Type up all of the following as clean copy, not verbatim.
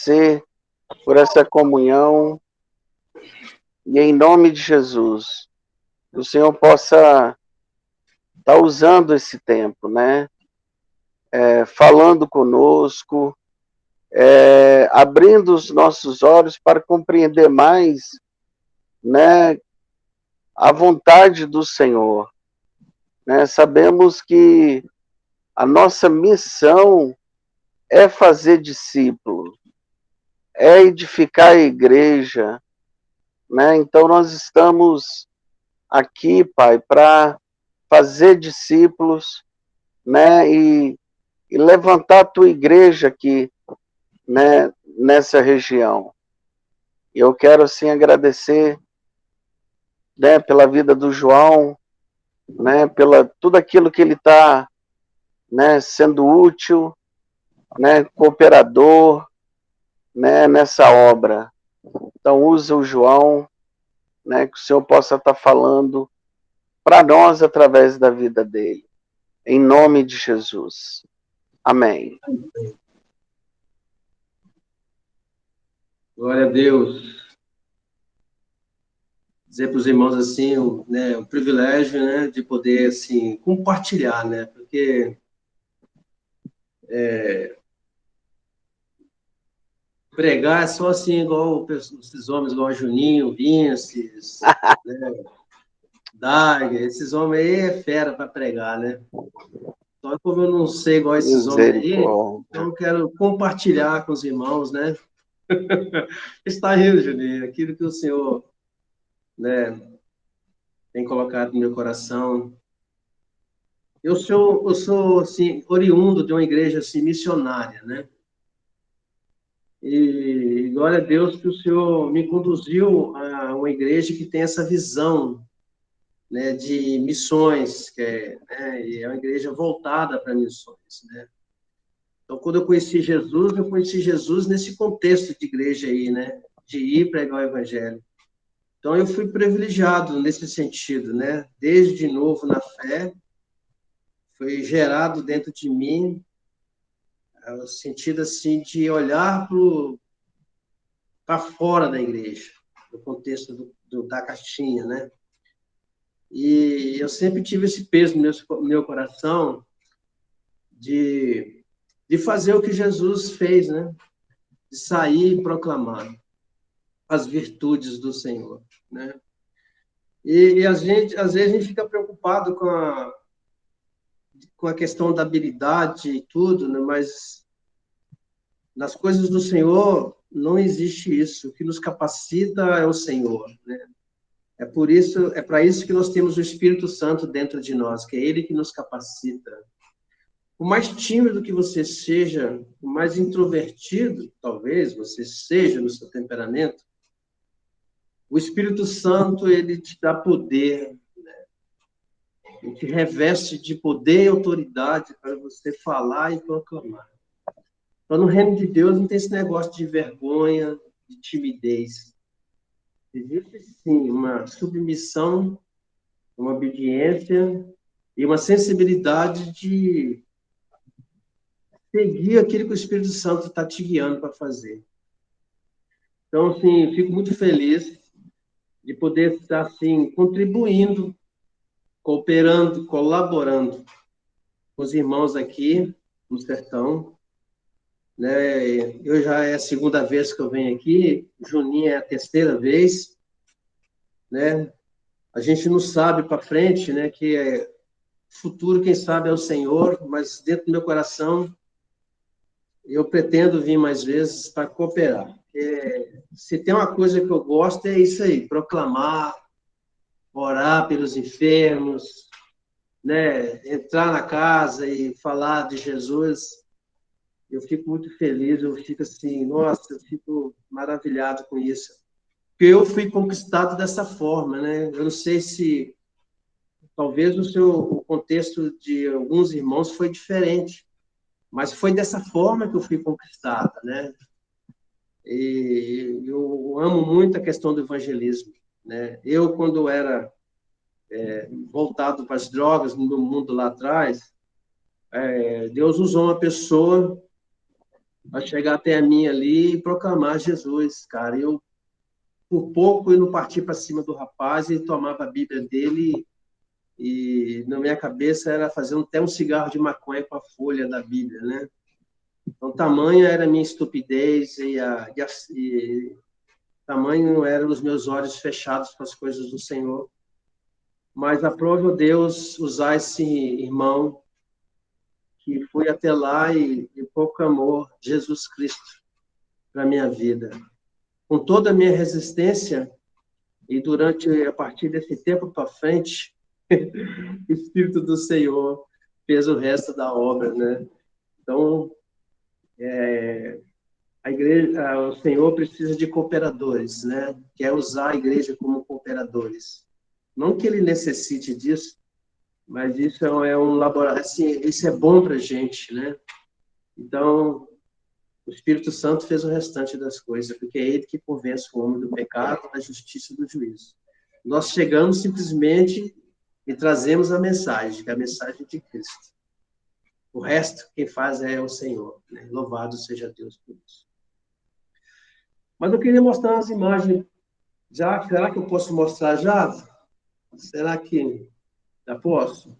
agradecer por essa comunhão e em nome de Jesus, que o Senhor possa estar usando esse tempo, né? Falando conosco, abrindo os nossos olhos para compreender mais, né, a vontade do Senhor, né? Sabemos que a nossa missão é fazer discípulo, é edificar a igreja, né? Então nós estamos aqui, Pai, para fazer discípulos, né? E levantar a tua igreja aqui, né? Nessa região. Eu quero assim agradecer, né? Pela vida do João, né? Pela tudo aquilo que ele está, né? Sendo útil, né? Cooperador, né? Nessa obra. Então usa o João, né? Que o Senhor possa estar falando para nós através da vida dele. Em nome de Jesus. Amém. Glória a Deus. Dizer para os irmãos assim, né, um privilégio, né, de poder assim compartilhar, né, porque pregar é só assim igual esses homens, igual Juninho, Vinces, né, Dag, esses homens aí é fera para pregar, né? Só como eu não sei igual esses homens aí, então eu quero compartilhar com os irmãos, né? Está rindo, Juninho, aquilo que o Senhor, né, tem colocado no meu coração. Eu sou assim, oriundo de uma igreja assim, missionária, né? E glória a Deus que o Senhor me conduziu a uma igreja que tem essa visão, né, de missões, né, e é uma igreja voltada para missões, né? Então, quando eu conheci Jesus nesse contexto de igreja aí, né? De ir pregar o evangelho. Então, eu fui privilegiado nesse sentido, né? Desde novo na fé, foi gerado dentro de mim o sentido assim de olhar para fora da igreja, no contexto da caixinha, né? E eu sempre tive esse peso no meu coração de fazer o que Jesus fez, né? De sair e proclamar as virtudes do Senhor, né? E às vezes a gente fica preocupado com a questão da habilidade e tudo, né? Mas nas coisas do Senhor não existe isso. O que nos capacita é o Senhor, né? É para isso que nós temos o Espírito Santo dentro de nós, que é ele que nos capacita. O mais tímido que você seja, o mais introvertido, talvez você seja no seu temperamento, o Espírito Santo, ele te dá poder, né? Ele te reveste de poder e autoridade para você falar e proclamar. Então, no reino de Deus não tem esse negócio de vergonha, de timidez. Existe, sim, uma submissão, uma obediência e uma sensibilidade de seguir aquilo que o Espírito Santo está te guiando para fazer. Então, assim, fico muito feliz de poder estar, assim, contribuindo, cooperando, colaborando com os irmãos aqui no sertão, né? Eu já é a segunda vez que eu venho aqui, Juninho é a terceira vez, né? A gente não sabe para frente, né, que futuro, quem sabe, é o Senhor, mas dentro do meu coração eu pretendo vir mais vezes para cooperar. Porque se tem uma coisa que eu gosto é isso aí, proclamar, orar pelos enfermos, né, entrar na casa e falar de Jesus. Eu fico muito feliz, eu fico assim, nossa, eu fico maravilhado com isso. Porque eu fui conquistado dessa forma, né? Eu não sei se talvez o contexto de alguns irmãos foi diferente, mas foi dessa forma que eu fui conquistada, né? E eu amo muito a questão do evangelismo, né? Eu, quando era voltado para as drogas no mundo lá atrás, Deus usou uma pessoa para chegar até a mim ali e proclamar Jesus, cara. Eu, por pouco, eu não parti para cima do rapaz e tomava a Bíblia dele e na minha cabeça era fazer até um cigarro de maconha com a folha da Bíblia, né? Então, tamanha era a minha estupidez e tamanho eram os meus olhos fechados para as coisas do Senhor. Mas aprove Deus usar esse irmão que foi até lá e proclamou Jesus Cristo para a minha vida. Com toda a minha resistência, e a partir desse tempo para frente, o Espírito do Senhor fez o resto da obra, né? Então, a igreja, o Senhor precisa de cooperadores, né? Quer usar a igreja como cooperadores. Não que ele necessite disso, mas isso é um laboratório, assim, isso é bom para a gente, né? Então, o Espírito Santo fez o restante das coisas, porque é ele que convence o homem do pecado, da justiça e do juízo. Nós chegamos simplesmente e trazemos a mensagem, que é a mensagem de Cristo. O resto, quem faz é o Senhor, né? Louvado seja Deus por isso. Mas eu queria mostrar umas imagens. Já, será que eu posso mostrar já? Será que já posso?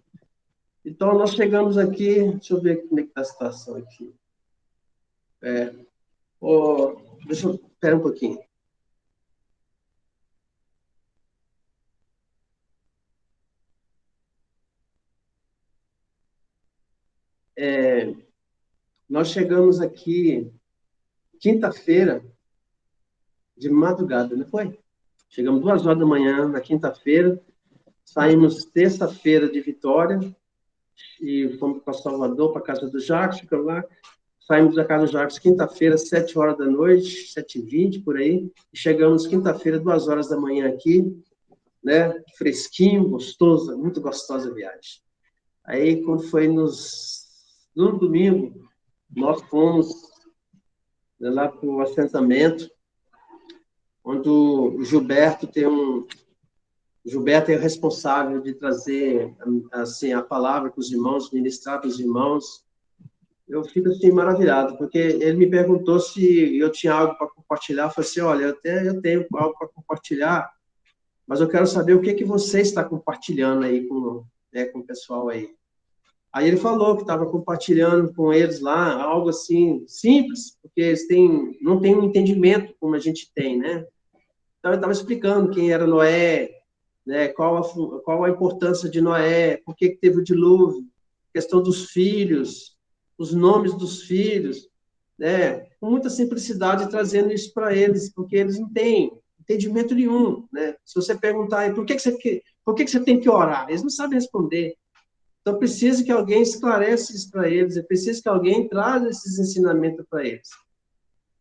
Então, nós chegamos aqui, deixa eu ver como é que está a situação aqui. Deixa eu, espera um pouquinho. Nós chegamos aqui quinta-feira de madrugada, não foi? Chegamos 2h da manhã na quinta-feira, saímos terça-feira de Vitória e fomos para Salvador, para a casa do Jacques, ficamos lá. Saímos da casa do Jacques quinta-feira, 7h da noite, 7h20, por aí, e chegamos quinta-feira, 2h da manhã aqui, né? Fresquinho, gostoso, muito gostosa a viagem. Aí, quando foi no domingo, nós fomos, né, lá para o assentamento, onde o Gilberto o Gilberto é o responsável de trazer assim a palavra para os irmãos, ministrar para os irmãos. Eu fico assim maravilhado, porque ele me perguntou se eu tinha algo para compartilhar. Eu falei assim, olha, eu tenho algo para compartilhar, mas eu quero saber o que você está compartilhando aí com o pessoal aí. Aí ele falou que estava compartilhando com eles lá algo assim simples, porque eles não têm um entendimento como a gente tem, né? Então ele estava explicando quem era Noé, né? Qual a importância de Noé, por que teve o dilúvio, questão dos filhos, os nomes dos filhos, né? Com muita simplicidade trazendo isso para eles, porque eles não têm entendimento nenhum, né? Se você perguntar por que você tem que orar, eles não sabem responder. Então, precisa que alguém esclarece isso para eles, é preciso que alguém traga esses ensinamentos para eles.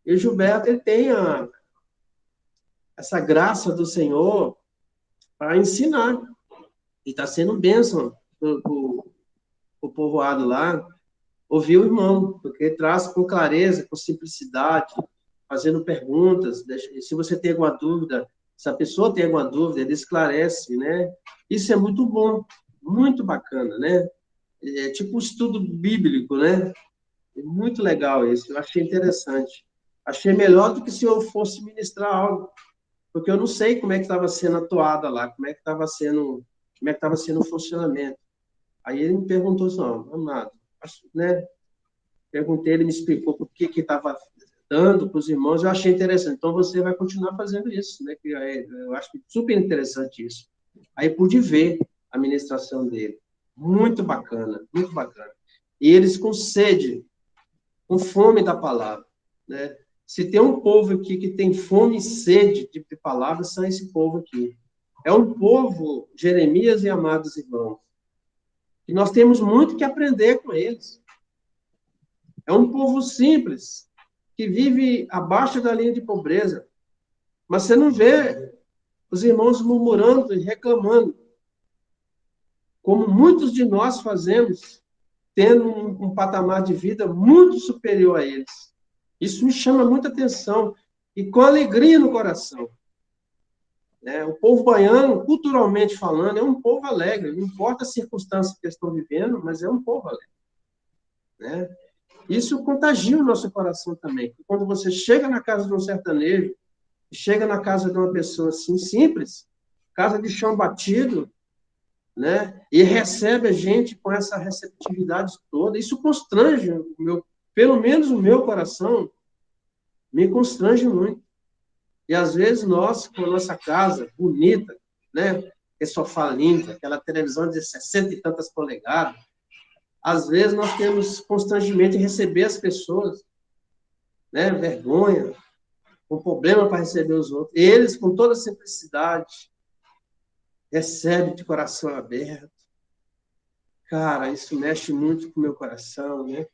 E o Gilberto, ele tem essa graça do Senhor para ensinar. E está sendo bênção para o povoado lá, ouvir o irmão, porque traz com clareza, com simplicidade, fazendo perguntas. Se você tem alguma dúvida, se a pessoa tem alguma dúvida, ele esclarece, né? Isso é muito bom, muito bacana, né? É tipo um estudo bíblico, né? É muito legal isso, eu achei interessante. Achei melhor do que se eu fosse ministrar algo, porque eu não sei como é que estava sendo atuada lá, como é que estava sendo o funcionamento. Aí ele me perguntou assim, amado, né? Perguntei, ele me explicou por que estava dando para os irmãos, eu achei interessante. Então você vai continuar fazendo isso, né? Que eu acho super interessante isso. Aí pude ver a ministração dele. Muito bacana, muito bacana. E eles com sede, com fome da palavra, né? Se tem um povo aqui que tem fome e sede de palavras, são esse povo aqui. É um povo, Jeremias e amados irmãos, e nós temos muito que aprender com eles. É um povo simples, que vive abaixo da linha de pobreza, mas você não vê os irmãos murmurando e reclamando, como muitos de nós fazemos, tendo um patamar de vida muito superior a eles. Isso me chama muita atenção, e com alegria no coração. O povo baiano, culturalmente falando, é um povo alegre, não importa a circunstância que eles estão vivendo, mas é um povo alegre. Isso contagia o nosso coração também. Quando você chega na casa de um sertanejo, chega na casa de uma pessoa assim, simples, casa de chão batido, né? E recebe a gente com essa receptividade toda. Isso constrange pelo menos o meu coração, me constrange muito. E às vezes nós, com a nossa casa bonita, né? Aquele sofá lindo, aquela televisão de 60 e tantas polegadas, às vezes nós temos constrangimento em receber as pessoas, né? Vergonha, com problema para receber os outros. Eles, com toda simplicidade, recebem de coração aberto. Cara, isso mexe muito com o meu coração, né?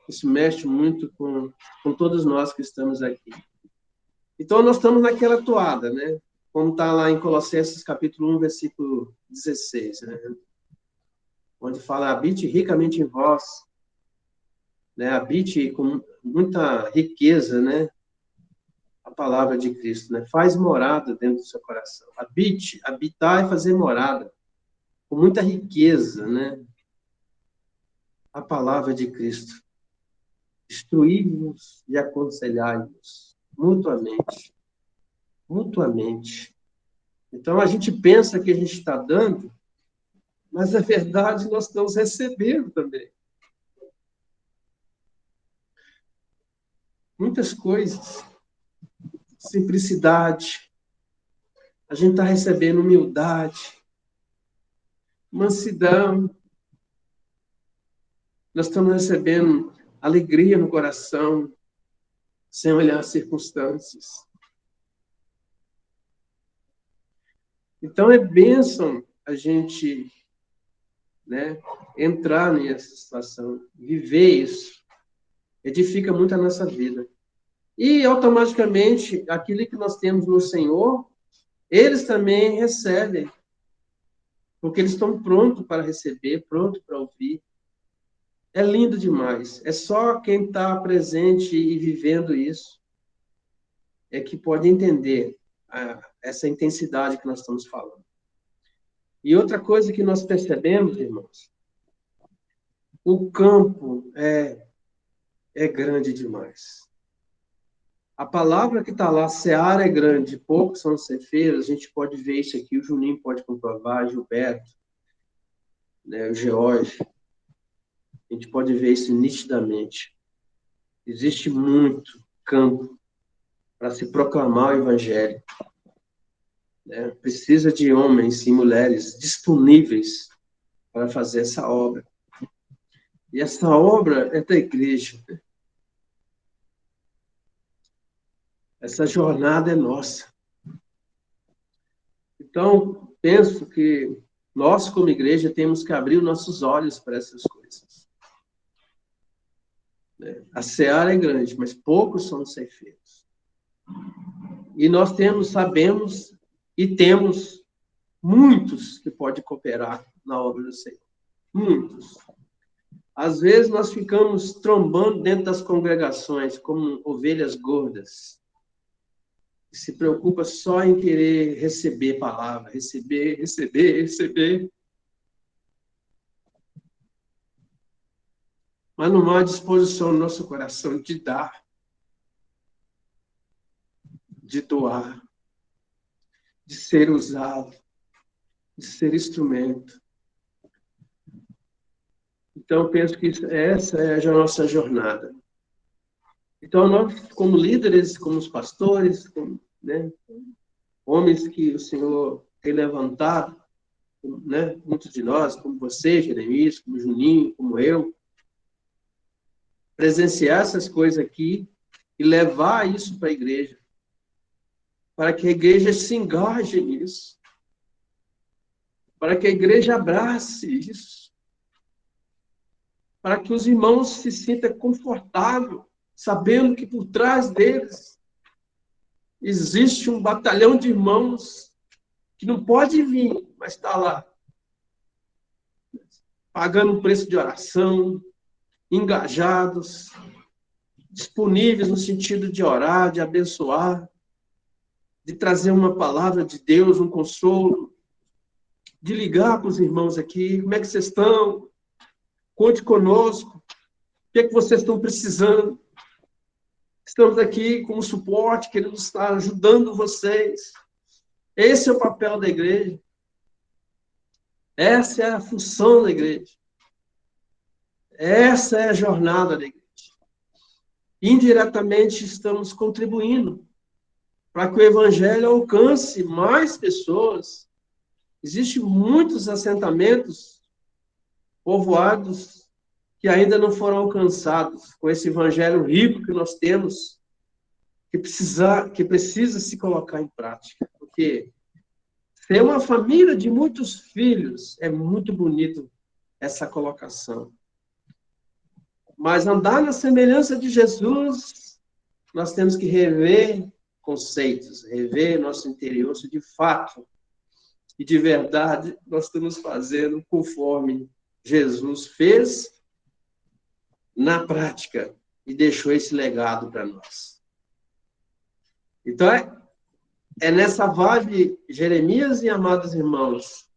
Isso mexe muito com todos nós que estamos aqui. Então, nós estamos naquela toada, né? Como está lá em Colossenses, capítulo 1, versículo 16, né? Onde fala, habite ricamente em vós, né? Habite com muita riqueza, né? A palavra de Cristo, né? Faz morada dentro do seu coração. Habite, habitar é fazer morada, com muita riqueza, né? A palavra de Cristo. Instruí-vos e aconselhai-vos mutuamente. Mutuamente. Então, a gente pensa que a gente está dando, mas, na verdade, nós estamos recebendo também. Muitas coisas. Simplicidade. A gente está recebendo humildade, mansidão. Nós estamos recebendo alegria no coração, sem olhar as circunstâncias. Então, é bênção a gente, né, entrar nessa situação, viver isso. Edifica muito a nossa vida. E, automaticamente, aquilo que nós temos no Senhor, eles também recebem, porque eles estão prontos para receber, prontos para ouvir. É lindo demais. É só quem está presente e vivendo isso é que pode entender essa intensidade que nós estamos falando. E outra coisa que nós percebemos, irmãos, o campo é grande demais. A palavra que está lá, seara é grande, poucos são os ceifeiros, a gente pode ver isso aqui, o Juninho pode comprovar, Gilberto, né, o George, a gente pode ver isso nitidamente. Existe muito campo para se proclamar o evangelho. Né? Precisa de homens e mulheres disponíveis para fazer essa obra. E essa obra é da igreja. Essa jornada é nossa. Então, penso que nós, como igreja, temos que abrir os nossos olhos para essas coisas. A seara é grande, mas poucos são os ceifeiros. E nós sabemos e temos muitos que podem cooperar na obra do Senhor. Muitos. Às vezes nós ficamos trombando dentro das congregações como ovelhas gordas. Que se preocupa só em querer receber palavra, receber. Mas não há disposição no nosso coração de dar, de doar, de ser usado, de ser instrumento. Então, penso que essa é a nossa jornada. Então, nós, como líderes, como os pastores, como, né, homens que o Senhor tem levantado, né, muitos de nós, como você, Jeremias, como Juninho, como eu, presenciar essas coisas aqui e levar isso para a igreja, para que a igreja se engaje nisso, para que a igreja abrace isso, para que os irmãos se sintam confortáveis, sabendo que por trás deles existe um batalhão de irmãos que não pode vir, mas está lá, pagando um preço de oração, engajados, disponíveis no sentido de orar, de abençoar, de trazer uma palavra de Deus, um consolo, de ligar para os irmãos aqui, como é que vocês estão? conte conosco. O que é que vocês estão precisando? Estamos aqui como suporte, queremos estar ajudando vocês. Esse é o papel da igreja. Essa é a função da igreja. Essa é a jornada da igreja. Indiretamente estamos contribuindo para que o evangelho alcance mais pessoas. Existem muitos assentamentos povoados que ainda não foram alcançados com esse evangelho rico que nós temos, que precisa se colocar em prática. Porque ser uma família de muitos filhos é muito bonito essa colocação. Mas andar na semelhança de Jesus, nós temos que rever conceitos, rever nosso interior, se de fato e de verdade nós estamos fazendo conforme Jesus fez na prática e deixou esse legado para nós. Então, é nessa vibe, Jeremias e amados irmãos,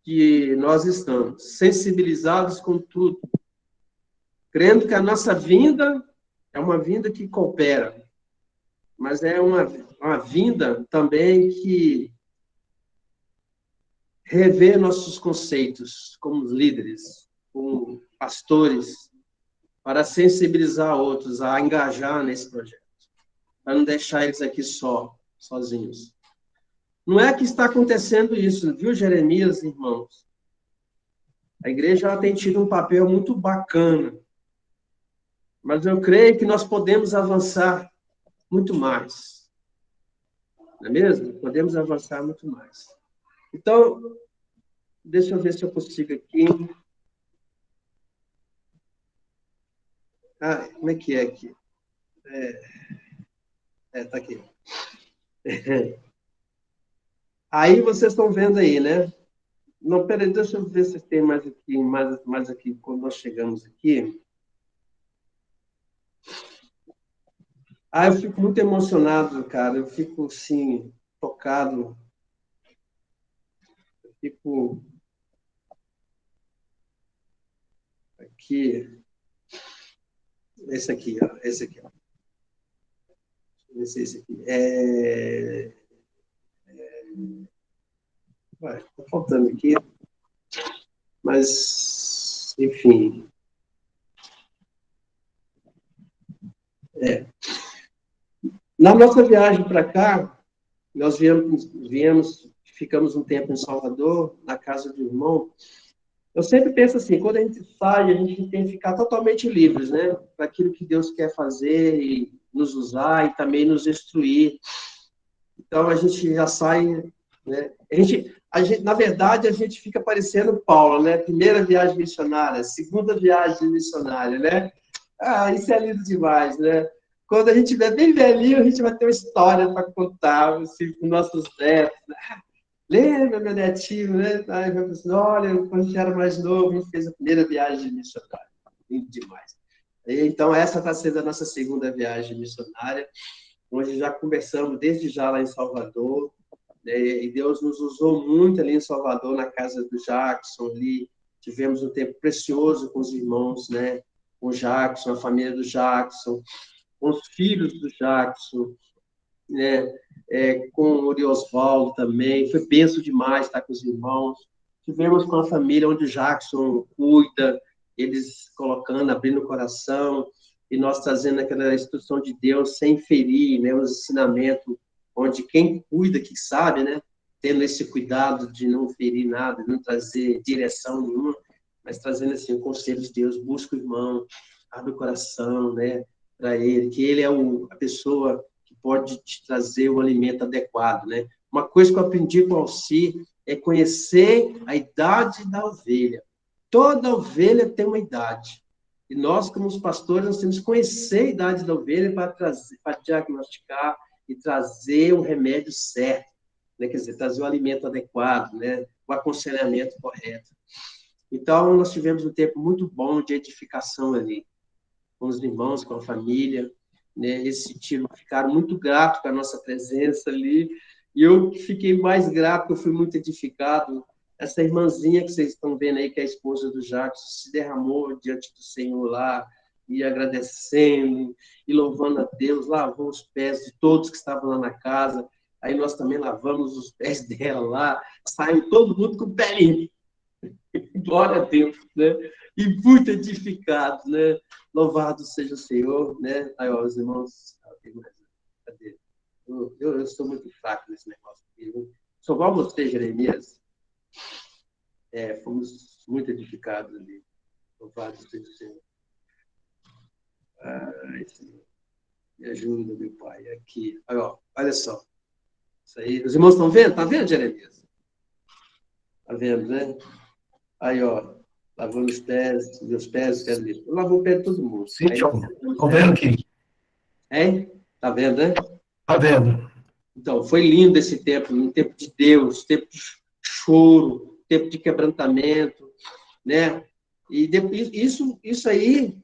que nós estamos sensibilizados com tudo, crendo que a nossa vinda é uma vinda que coopera, mas é uma vinda também que revê nossos conceitos como líderes, como pastores, para sensibilizar outros a engajar nesse projeto, para não deixar eles aqui sozinhos. Não é que está acontecendo isso, viu, Jeremias, irmãos? A igreja ela tem tido um papel muito bacana, mas eu creio que nós podemos avançar muito mais. Não é mesmo? Podemos avançar muito mais. Então, deixa eu ver se eu consigo aqui. Como é que é aqui? Tá aqui. Aí vocês estão vendo aí, né? Não, peraí, deixa eu ver se tem mais aqui, quando nós chegamos aqui. Eu fico muito emocionado, cara. Eu fico, assim, tocado. Eu fico aqui. Esse aqui, ó. Esse aqui, ó. Esse aqui. Tá faltando aqui. Mas, enfim. Na nossa viagem para cá, nós ficamos um tempo em Salvador, na casa do irmão. Eu sempre penso assim, quando a gente sai, a gente tem que ficar totalmente livres, né? Para aquilo que Deus quer fazer e nos usar e também nos instruir. Então, a gente já sai, né? Na verdade, a gente fica parecendo Paulo, né? Primeira viagem missionária, segunda viagem missionária, né? Isso é lindo demais, né? Quando a gente estiver bem velhinho, a gente vai ter uma história para contar, assim, com nossos netos. Lembra, meu netinho, né? Aí eu assim, olha, quando a gente era mais novo, a gente fez a primeira viagem missionária. Lindo demais. Então, essa está sendo a nossa segunda viagem missionária, onde já conversamos desde já lá em Salvador, né? E Deus nos usou muito ali em Salvador, na casa do Jackson, ali. Tivemos um tempo precioso com os irmãos, né? Com o Jackson, a família do Jackson, com os filhos do Jackson, né? Com o Oriosvaldo também. Foi benção demais estar com os irmãos. Tivemos com a família onde o Jackson cuida, eles colocando, abrindo o coração, e nós trazendo aquela instrução de Deus sem ferir, né? Os ensinamentos, onde quem cuida, que sabe, né? Tendo esse cuidado de não ferir nada, de não trazer direção nenhuma, mas trazendo assim, o conselho de Deus, busca o irmão, abre o coração, né? Para ele, que ele é a pessoa que pode te trazer o alimento adequado, né? Uma coisa que eu aprendi com o Alci é conhecer a idade da ovelha. Toda ovelha tem uma idade. E nós, como os pastores, nós temos que conhecer a idade da ovelha para diagnosticar e trazer o remédio certo, né? Quer dizer, trazer o alimento adequado, né? O aconselhamento correto. Então, nós tivemos um tempo muito bom de edificação ali, com os irmãos, com a família, né? Eles ficaram muito gratos com a nossa presença ali, e eu fiquei mais grato, porque eu fui muito edificado essa irmãzinha que vocês estão vendo aí, que é a esposa do Jackson, se derramou diante do Senhor lá, e agradecendo, e louvando a Deus, lavou os pés de todos que estavam lá na casa, aí nós também lavamos os pés dela lá, saiu todo mundo com o pé limpo. Glória a Deus, né? E muito edificado, né? Louvado seja o Senhor, né? Aí, ó, os irmãos, cadê? Eu sou muito fraco nesse negócio aqui, viu? Sou igual você, Jeremias. Fomos muito edificados ali. Louvado seja o Senhor. Ai, Senhor, me ajuda, meu Pai. Aqui. Aí, ó, olha só. Isso aí. Os irmãos estão vendo? Tá vendo, Jeremias? Tá vendo, né? Aí, ó. Lavando os pés, meus pés, dele. Eu lavo o pé de todo mundo. Sim, Aí nós Tiago. sentamos Estou vendo aqui. Hein? Tá vendo, né? Está vendo? Então, foi lindo esse tempo, um tempo de Deus, tempo de choro, tempo de quebrantamento, né? E depois, isso aí,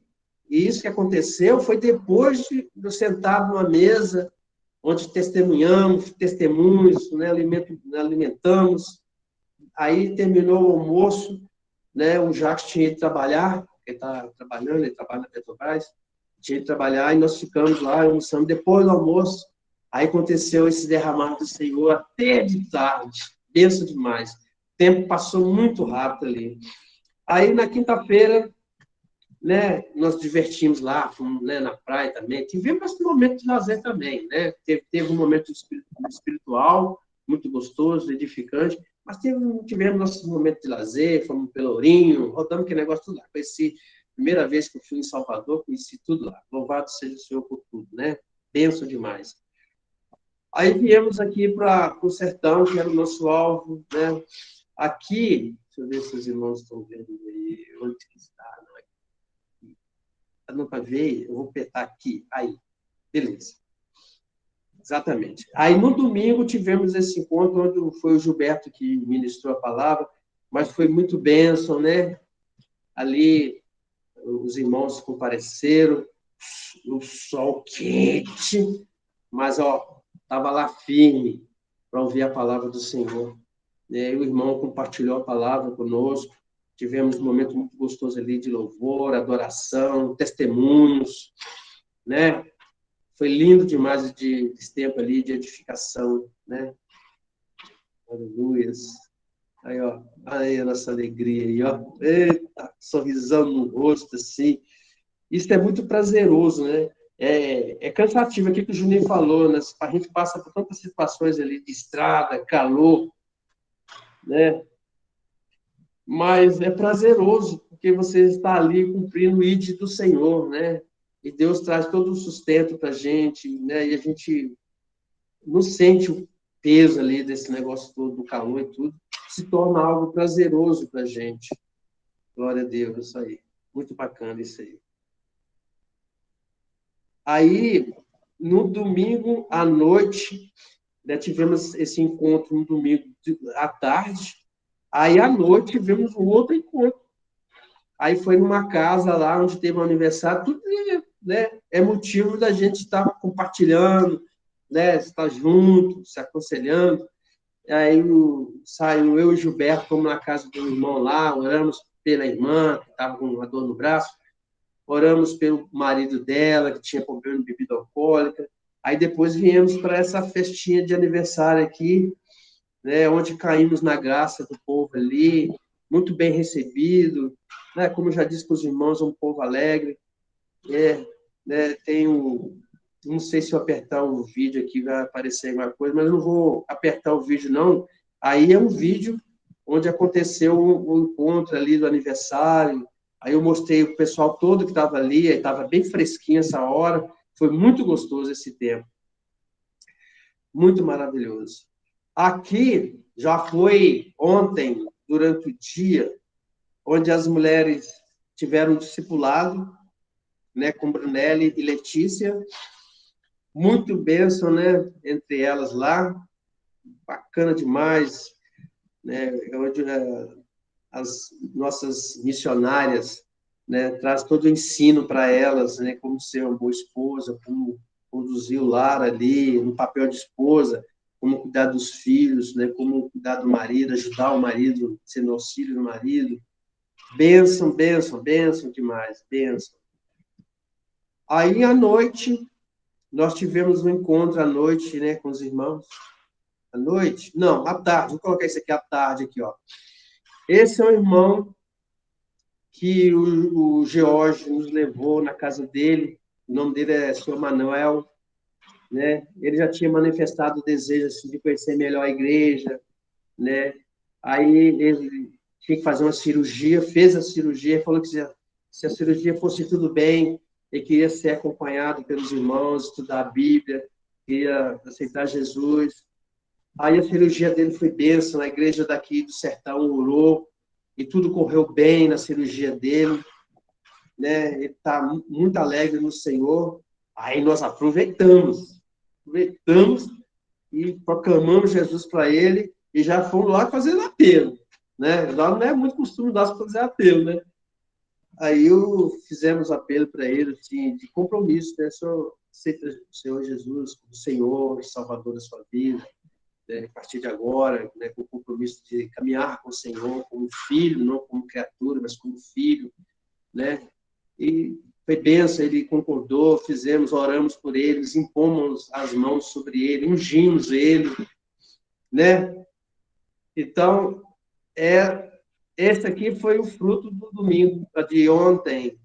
isso que aconteceu foi depois de eu sentado numa mesa, onde testemunhamos, testemunhos, né? Alimentamos. Aí terminou o almoço, né? O Jacques tinha ido trabalhar, ele está trabalhando, ele trabalha na Petrobras, tinha ido trabalhar e nós ficamos lá almoçando. Depois do almoço, aí aconteceu esse derramar do Senhor até de tarde, benção demais. O tempo passou muito rápido ali. Aí na quinta-feira, né, nós divertimos lá, fomos, né, na praia também. Tivemos esse momento de lazer também, né? Teve um momento espiritual muito gostoso, edificante, mas tivemos nossos momentos de lazer, fomos pelo Pelourinho, rodamos aquele negócio tudo lá. Conheci, primeira vez que eu fui em Salvador, conheci tudo lá. Louvado seja o Senhor por tudo, né? Benção demais. Aí viemos aqui para o sertão, que era o nosso alvo, né? Aqui, deixa eu ver se os irmãos estão vendo aí, onde que está, não é aqui. Não para ver, eu vou apertar aqui, aí, beleza. Exatamente. Aí, no domingo, tivemos esse encontro, onde foi o Gilberto que ministrou a palavra, mas foi muito bênção, né? Ali, os irmãos compareceram, o sol quente, mas, ó, estava lá firme para ouvir a palavra do Senhor. E o irmão compartilhou a palavra conosco, tivemos um momento muito gostoso ali de louvor, adoração, testemunhos, né? Foi lindo demais esse tempo ali de edificação, né? Aleluia. Aí, ó, aí a nossa alegria aí, ó. Eita, sorrisão no rosto, assim. Isso é muito prazeroso, né? É cansativo, aquilo que o Juninho falou, né? A gente passa por tantas situações ali de estrada, calor, né? Mas é prazeroso, porque você está ali cumprindo o ID do Senhor, né? E Deus traz todo o sustento para a gente, né? E a gente não sente o peso ali desse negócio todo, do calor e tudo, se torna algo prazeroso para a gente. Glória a Deus, isso aí. Muito bacana isso aí. Aí, no domingo à noite, né, tivemos esse encontro no domingo à tarde. Aí, à noite, tivemos um outro encontro. Aí foi numa casa lá onde teve um aniversário, tudo, né, é motivo da gente estar compartilhando, né, estar junto, se aconselhando. Aí saiu eu e o Gilberto, fomos na casa do irmão lá, oramos pela irmã, que estava com uma dor no braço, oramos pelo marido dela, que tinha problema de bebida alcoólica. Aí depois viemos para essa festinha de aniversário aqui, né, onde caímos na graça do povo ali, muito bem recebido, né, como eu já disse para os irmãos, é um povo alegre. Né, não sei se eu apertar o vídeo aqui vai aparecer alguma coisa, mas eu não vou apertar o vídeo, não. Aí é um vídeo onde aconteceu o encontro ali do aniversário. Aí eu mostrei o pessoal todo que estava ali, estava bem fresquinho essa hora. Foi muito gostoso esse tempo. Muito maravilhoso. Aqui já foi ontem, durante o dia, onde as mulheres tiveram discipulado, né, com Brunelli e Letícia. Muito bênção, né, entre elas lá. Bacana demais, né, onde as nossas missionárias, né, traz todo o ensino para elas, né, como ser uma boa esposa, como conduzir o lar ali, no papel de esposa, como cuidar dos filhos, né? Como cuidar do marido, ajudar o marido, ser no auxílio do marido. Bênção, bênção, bênção demais, bênção. Aí, à noite, nós tivemos um encontro à noite, né, com os irmãos. À noite? Não, à tarde. Vou colocar isso aqui à tarde, aqui, ó. Esse é o irmão que o George nos levou na casa dele. O nome dele é Sr. Manuel, né? Ele já tinha manifestado o desejo assim, de conhecer melhor a igreja, né? Aí ele tinha que fazer uma cirurgia, fez a cirurgia, falou que se a cirurgia fosse tudo bem, ele queria ser acompanhado pelos irmãos, estudar a Bíblia, queria aceitar Jesus. Aí a cirurgia dele foi bênção, a igreja daqui do sertão orou, e tudo correu bem na cirurgia dele, né? Ele está muito alegre no Senhor. Aí nós aproveitamos e proclamamos Jesus para ele, e já fomos lá fazendo apelo, né? Lá não é muito costume nós fazer apelo, né? Aí fizemos apelo para ele, assim, de compromisso, né? Senhor, aceita o Senhor Jesus como Senhor e Salvador da sua vida, né? A partir de agora, né? Com o compromisso de caminhar com o Senhor como filho, não como criatura, mas como filho, né? E foi bênção, ele concordou, fizemos, oramos por eles, impomos as mãos sobre ele, ungimos ele, né? Então, esse aqui foi o fruto do domingo, de ontem,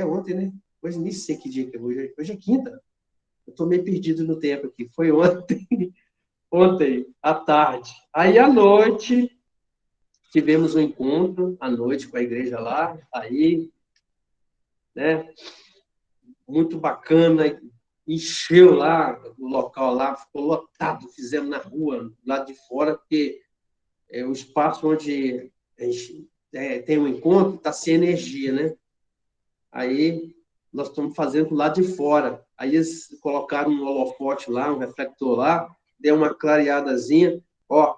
ontem, né? Hoje nem sei que dia que é hoje, hoje é quinta. Eu estou meio perdido no tempo aqui. Foi ontem, ontem, à tarde. Aí, à noite, tivemos um encontro, à noite, com a igreja lá, aí, né? Muito bacana, encheu lá o local lá, ficou lotado, fizemos na rua, lá de fora, porque é o espaço onde a gente tem um encontro, está sem energia, né? Aí nós estamos fazendo lá de fora. Aí eles colocaram um holofote lá, um reflector lá, deu uma clareadazinha, ó,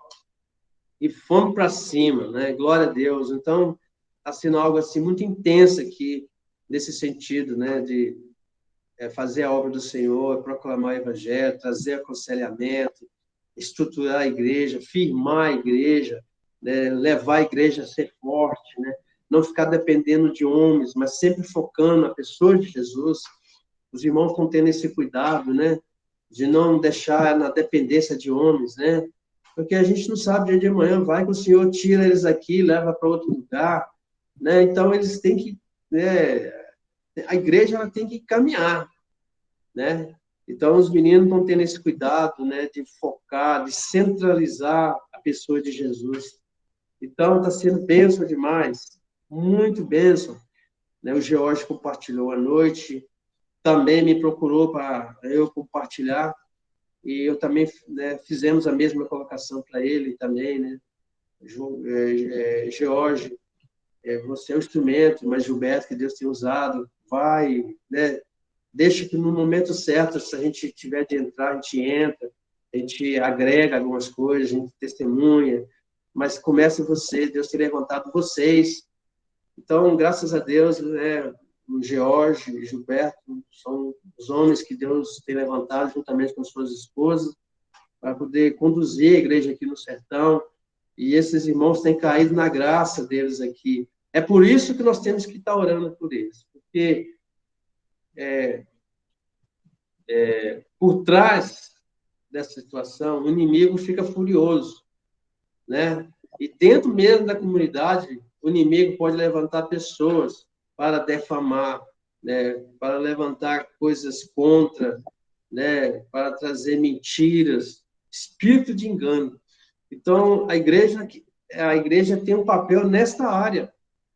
e fomos para cima, né? Glória a Deus. Então, está sendo algo assim muito intenso aqui, nesse sentido, né? De fazer a obra do Senhor, proclamar o Evangelho, trazer aconselhamento, estruturar a igreja, firmar a igreja, né? Levar a igreja a ser forte, né? Não ficar dependendo de homens, mas sempre focando na pessoa de Jesus. Os irmãos estão tendo esse cuidado, né? De não deixar na dependência de homens, né? Porque a gente não sabe dia de amanhã, vai que o Senhor tira eles aqui, leva para outro lugar, né? Então eles têm que, né? A igreja ela tem que caminhar, né? Então os meninos estão tendo esse cuidado, né? De focar, de centralizar a pessoa de Jesus. Então está sendo bênção demais, muito bênção, né? O George compartilhou à noite, também me procurou para eu compartilhar, e eu também, né, fizemos a mesma colocação para ele também, né? George, você é o instrumento, mas Gilberto, que Deus tem usado, vai, né? Deixa que no momento certo, se a gente tiver de entrar, a gente entra, a gente agrega algumas coisas, a gente testemunha, mas começa você, Deus tem levantado vocês. Então, graças a Deus, né, o George e o Gilberto são os homens que Deus tem levantado juntamente com suas esposas para poder conduzir a igreja aqui no sertão, e esses irmãos têm caído na graça deles aqui. É por isso que nós temos que estar orando por eles, porque por trás dessa situação, o inimigo fica furioso, né? E dentro mesmo da comunidade, o inimigo pode levantar pessoas para defamar, né? Para levantar coisas contra, né? Para trazer mentiras, espírito de engano. Então, a igreja tem um papel nesta área,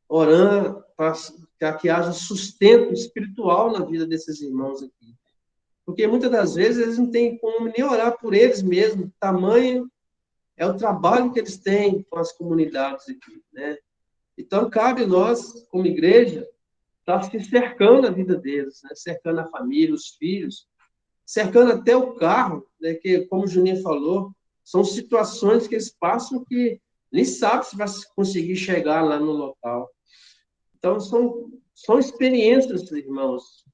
orando para que haja sustento espiritual na vida desses irmãos aqui. Porque muitas das vezes eles não têm como nem orar por eles mesmos, tamanho é o trabalho que eles têm com as comunidades aqui, né? Então, cabe a nós, como igreja, estar se cercando a vida deles, né? Cercando a família, os filhos, cercando até o carro, né? Que, como o Juninho falou, são situações que eles passam que nem sabe se vai conseguir chegar lá no local. Então, são experiências, irmãos,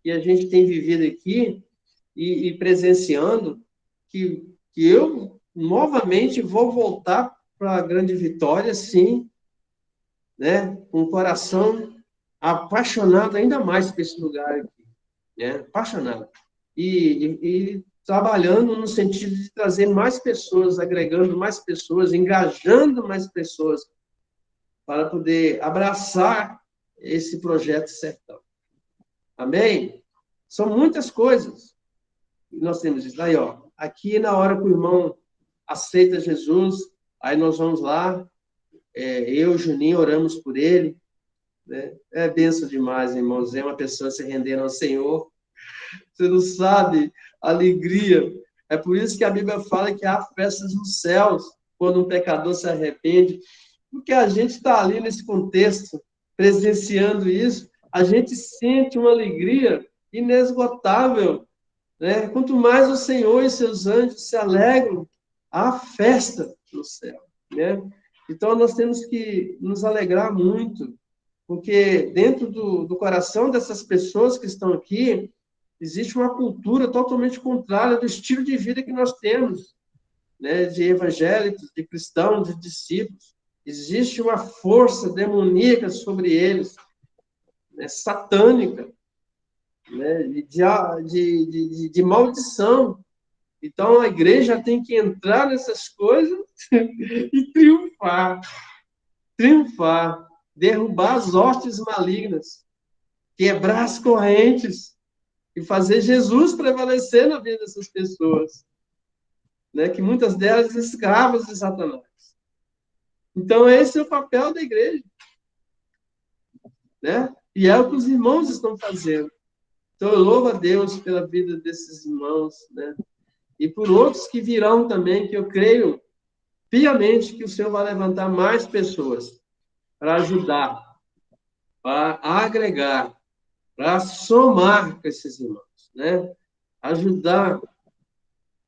que a gente tem vivido aqui e presenciando que que eu novamente vou voltar para a Grande Vitória, sim, né? Com o coração apaixonado ainda mais por esse lugar aqui, né? Apaixonado. E trabalhando no sentido de trazer mais pessoas, agregando mais pessoas, engajando mais pessoas para poder abraçar esse projeto Sertão. Amém? São muitas coisas que nós temos isso. Aí, ó, aqui na hora que o irmão aceita Jesus, aí nós vamos lá, eu, Juninho, oramos por ele, né? É benção demais, irmãos, é uma pessoa se rendendo ao Senhor. Você não sabe a alegria. É por isso que a Bíblia fala que há festas nos céus quando um pecador se arrepende, porque a gente está ali nesse contexto, presenciando isso, a gente sente uma alegria inesgotável, né? Quanto mais o Senhor e seus anjos se alegram, há festa no céu, né? Então, nós temos que nos alegrar muito, porque dentro do coração dessas pessoas que estão aqui, existe uma cultura totalmente contrária do estilo de vida que nós temos, né? De evangélicos, de cristãos, de discípulos. Existe uma força demoníaca sobre eles, né? Satânica, né? De maldição. Então, a igreja tem que entrar nessas coisas e triunfar, triunfar, derrubar as hostes malignas, quebrar as correntes e fazer Jesus prevalecer na vida dessas pessoas, né? Que muitas delas são escravas de Satanás. Então, esse é o papel da igreja, né? E é o que os irmãos estão fazendo. Então, eu louvo a Deus pela vida desses irmãos, né? E por outros que virão também, que eu creio piamente que o Senhor vai levantar mais pessoas para ajudar, para agregar, para somar com esses irmãos, né? Ajudar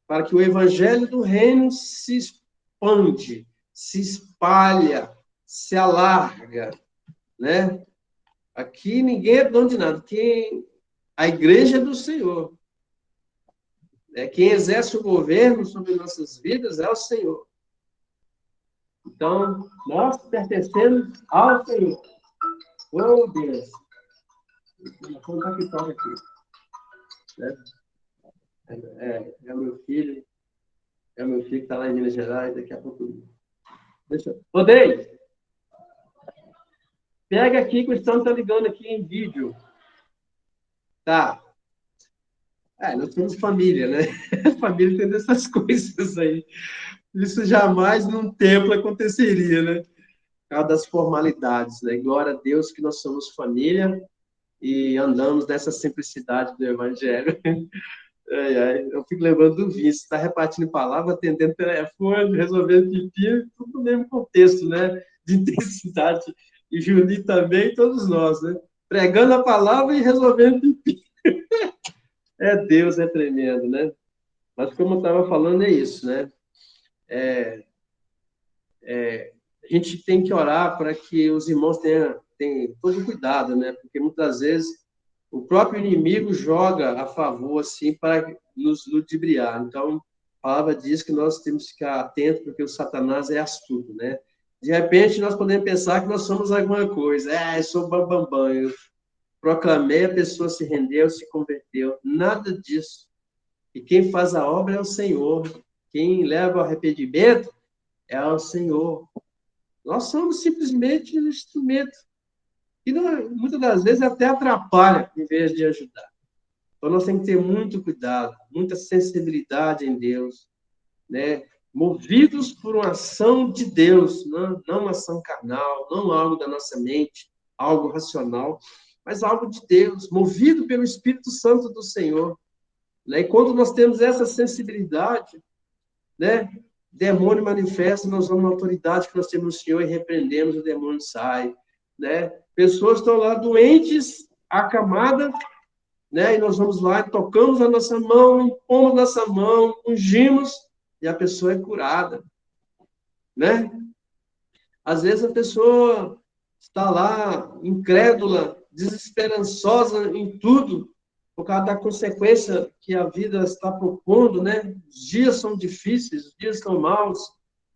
para que o evangelho do reino se expande, se espalha, se alarga, né? Aqui ninguém é dono de nada. A igreja é do Senhor. Quem exerce o governo sobre nossas vidas é o Senhor. Então, nós pertencemos ao Senhor. Oh, Deus! Vou contar que toca aqui. É o meu filho. É o meu filho que está lá em Minas Gerais. Daqui a pouco. Ô, Dei! Pega aqui que o Estão está ligando aqui em vídeo. Tá. Nós somos família, né? Família tem dessas coisas aí. Isso jamais num templo aconteceria, né? Por causa das formalidades, né? Glória a Deus que nós somos família e andamos nessa simplicidade do Evangelho. Eu fico lembrando do Vince, está repartindo palavra, atendendo telefone, resolvendo pipi, tudo no mesmo contexto, né? De intensidade. E Juninho também, todos nós, né? Pregando a palavra e resolvendo pipi. Deus é tremendo, né? Mas como eu estava falando, é isso, né? A gente tem que orar para que os irmãos tenham todo cuidado, né? Porque muitas vezes o próprio inimigo joga a favor, assim, para nos ludibriar. Então, a palavra diz que nós temos que ficar atentos, porque o Satanás é astuto, né? De repente, nós podemos pensar que nós somos alguma coisa. Eu sou bambambam. Eu proclamei, a pessoa se rendeu, se converteu. Nada disso. E quem faz a obra é o Senhor. Quem leva ao arrependimento é o Senhor. Nós somos simplesmente um instrumento. E muitas das vezes até atrapalha, em vez de ajudar. Então, nós temos que ter muito cuidado, muita sensibilidade em Deus, né? Movidos por uma ação de Deus, não uma ação carnal, não algo da nossa mente, algo racional, mas algo de Deus, movido pelo Espírito Santo do Senhor. Né? E quando nós temos essa sensibilidade, né? Demônio manifesta, nós vamos na autoridade que nós temos no Senhor e repreendemos, o demônio sai. Né? Pessoas estão lá doentes, acamadas, né? E nós vamos lá, tocamos a nossa mão, impomos nossa mão, ungimos, e a pessoa é curada. Né? Às vezes a pessoa está lá, incrédula, desesperançosa em tudo, por causa da consequência que a vida está propondo, né? Os dias são difíceis, os dias são maus,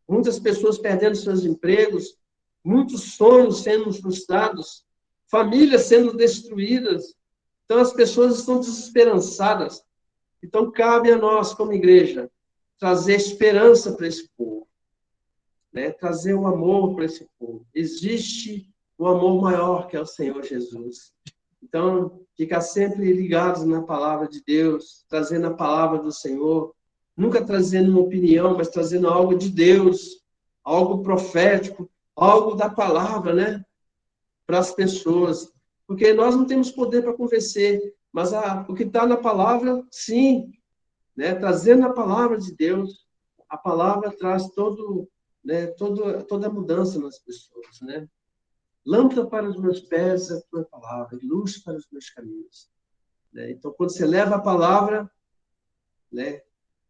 muitas pessoas perdendo seus empregos, muitos sonhos sendo frustrados, famílias sendo destruídas. Então, as pessoas estão desesperançadas. Então, cabe a nós, como igreja, trazer esperança para esse povo, né? Trazer o amor para esse povo. Existe um amor maior que é o Senhor Jesus. Então, ficar sempre ligados na palavra de Deus, trazendo a palavra do Senhor, nunca trazendo uma opinião, mas trazendo algo de Deus, algo profético, algo da palavra, né? Para as pessoas. Porque nós não temos poder para convencer, mas o que está na palavra, sim, né? Trazendo a palavra de Deus, a palavra traz toda a mudança nas pessoas, né? Lâmpada para os meus pés é a tua palavra, e luz para os meus caminhos. Né? Então, quando você leva a palavra, né,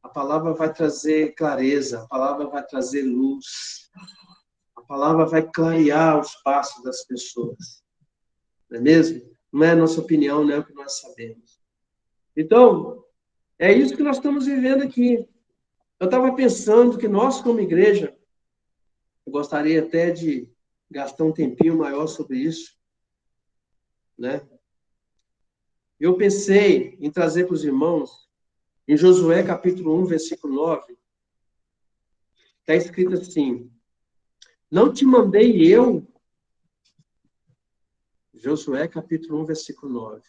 a palavra vai trazer clareza, a palavra vai trazer luz, a palavra vai clarear os passos das pessoas. Não é mesmo? Não é a nossa opinião, não é o que nós sabemos. Então, é isso que nós estamos vivendo aqui. Eu estava pensando que nós, como igreja, eu gostaria até de gastar um tempinho maior sobre isso, né? Eu pensei em trazer para os irmãos, em Josué capítulo 1, versículo 9, está escrito assim: não te mandei eu, Josué capítulo 1, versículo 9,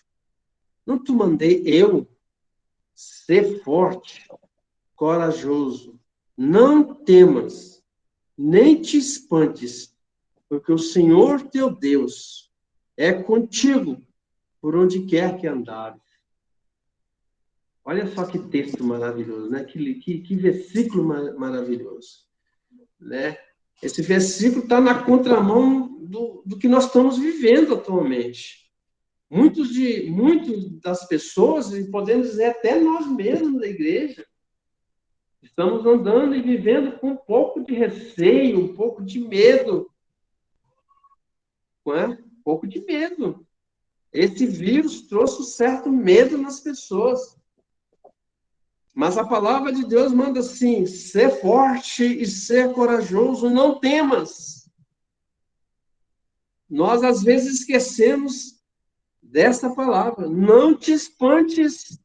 não te mandei eu ser forte, corajoso, não temas, nem te espantes, porque o Senhor teu Deus é contigo por onde quer que andares. Olha só que texto maravilhoso, né? Que versículo maravilhoso, né? Esse versículo está na contramão do que nós estamos vivendo atualmente. Muitas das pessoas, e podemos dizer até nós mesmos da igreja, estamos andando e vivendo com um pouco de receio, um pouco de medo. Não é? Um pouco de medo. Esse vírus trouxe um certo medo nas pessoas. Mas a palavra de Deus manda assim: ser forte e ser corajoso, não temas. Nós, às vezes, esquecemos dessa palavra. Não te espantes.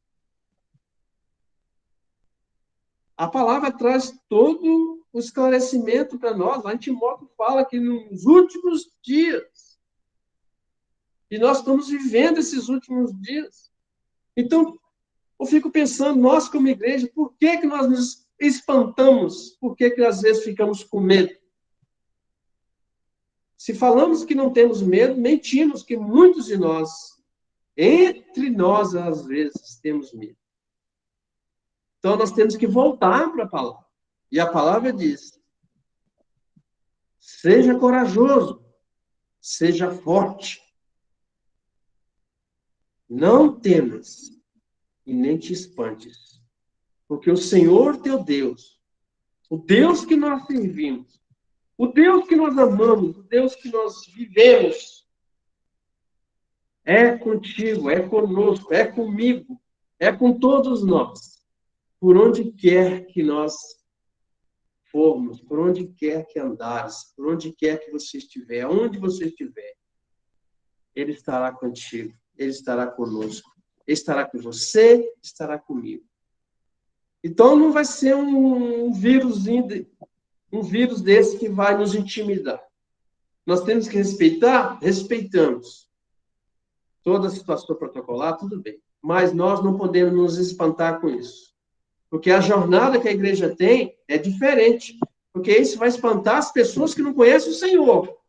A palavra traz todo o esclarecimento para nós. Lá em Timóteo fala que nos últimos dias, e nós estamos vivendo esses últimos dias. Então, eu fico pensando, nós como igreja, por que nós nos espantamos? Por que às vezes ficamos com medo? Se falamos que não temos medo, mentimos que muitos de nós, entre nós, às vezes, temos medo. Então, nós temos que voltar para a palavra. E a palavra diz: seja corajoso, seja forte. Não temas e nem te espantes. Porque o Senhor teu Deus, o Deus que nós servimos, o Deus que nós amamos, o Deus que nós vivemos, é contigo, é conosco, é comigo, é com todos nós. Por onde quer que nós formos, por onde quer que andares, por onde quer que você estiver, aonde você estiver, Ele estará contigo, Ele estará conosco, Ele estará com você, estará comigo. Então não vai ser um vírus desse que vai nos intimidar. Nós temos que respeitar? Respeitamos. Toda a situação protocolar, tudo bem. Mas nós não podemos nos espantar com isso. Porque a jornada que a igreja tem é diferente. Porque isso vai espantar as pessoas que não conhecem o Senhor.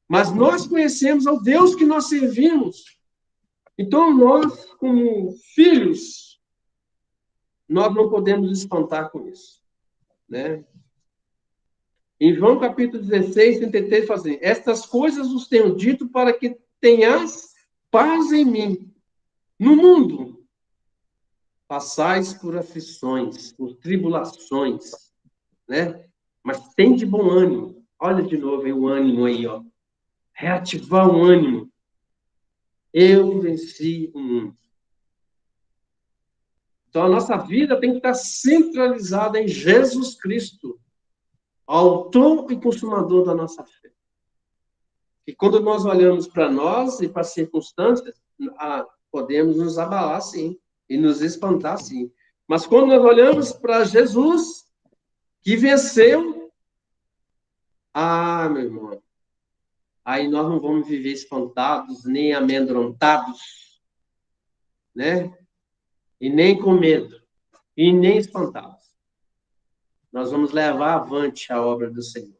Mas nós conhecemos ao Deus que nós servimos. Então, nós, como filhos, nós não podemos espantar com isso. Né? Em João capítulo 16, 33, fala assim: estas coisas os tenho dito para que tenhas paz em mim. No mundo, passais por aflições, por tribulações, né? Mas tem de bom ânimo. Olha de novo aí o ânimo aí, ó. Reativar o ânimo. Eu venci o mundo. Então, a nossa vida tem que estar centralizada em Jesus Cristo, autor e consumador da nossa fé. E quando nós olhamos para nós e para as circunstâncias, podemos nos abalar, sim, e nos espantar, sim. Mas quando nós olhamos para Jesus, que venceu, meu irmão, aí nós não vamos viver espantados, nem amedrontados, né? E nem com medo, e nem espantados. Nós vamos levar avante a obra do Senhor.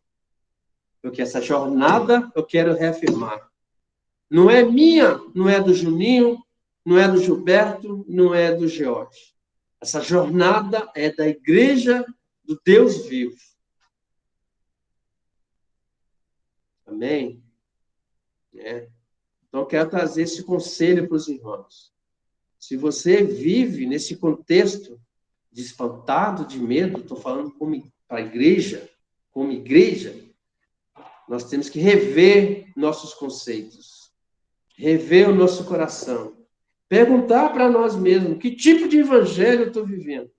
Porque essa jornada, eu quero reafirmar, não é minha, não é do Juninho, não é do Gilberto, não é do George. Essa jornada é da igreja do Deus vivo. Amém? Então, eu quero trazer esse conselho para os irmãos. Se você vive nesse contexto de espantado, de medo, estou falando para a igreja, como igreja, nós temos que rever nossos conceitos, rever o nosso coração, perguntar para nós mesmos que tipo de evangelho eu estou vivendo.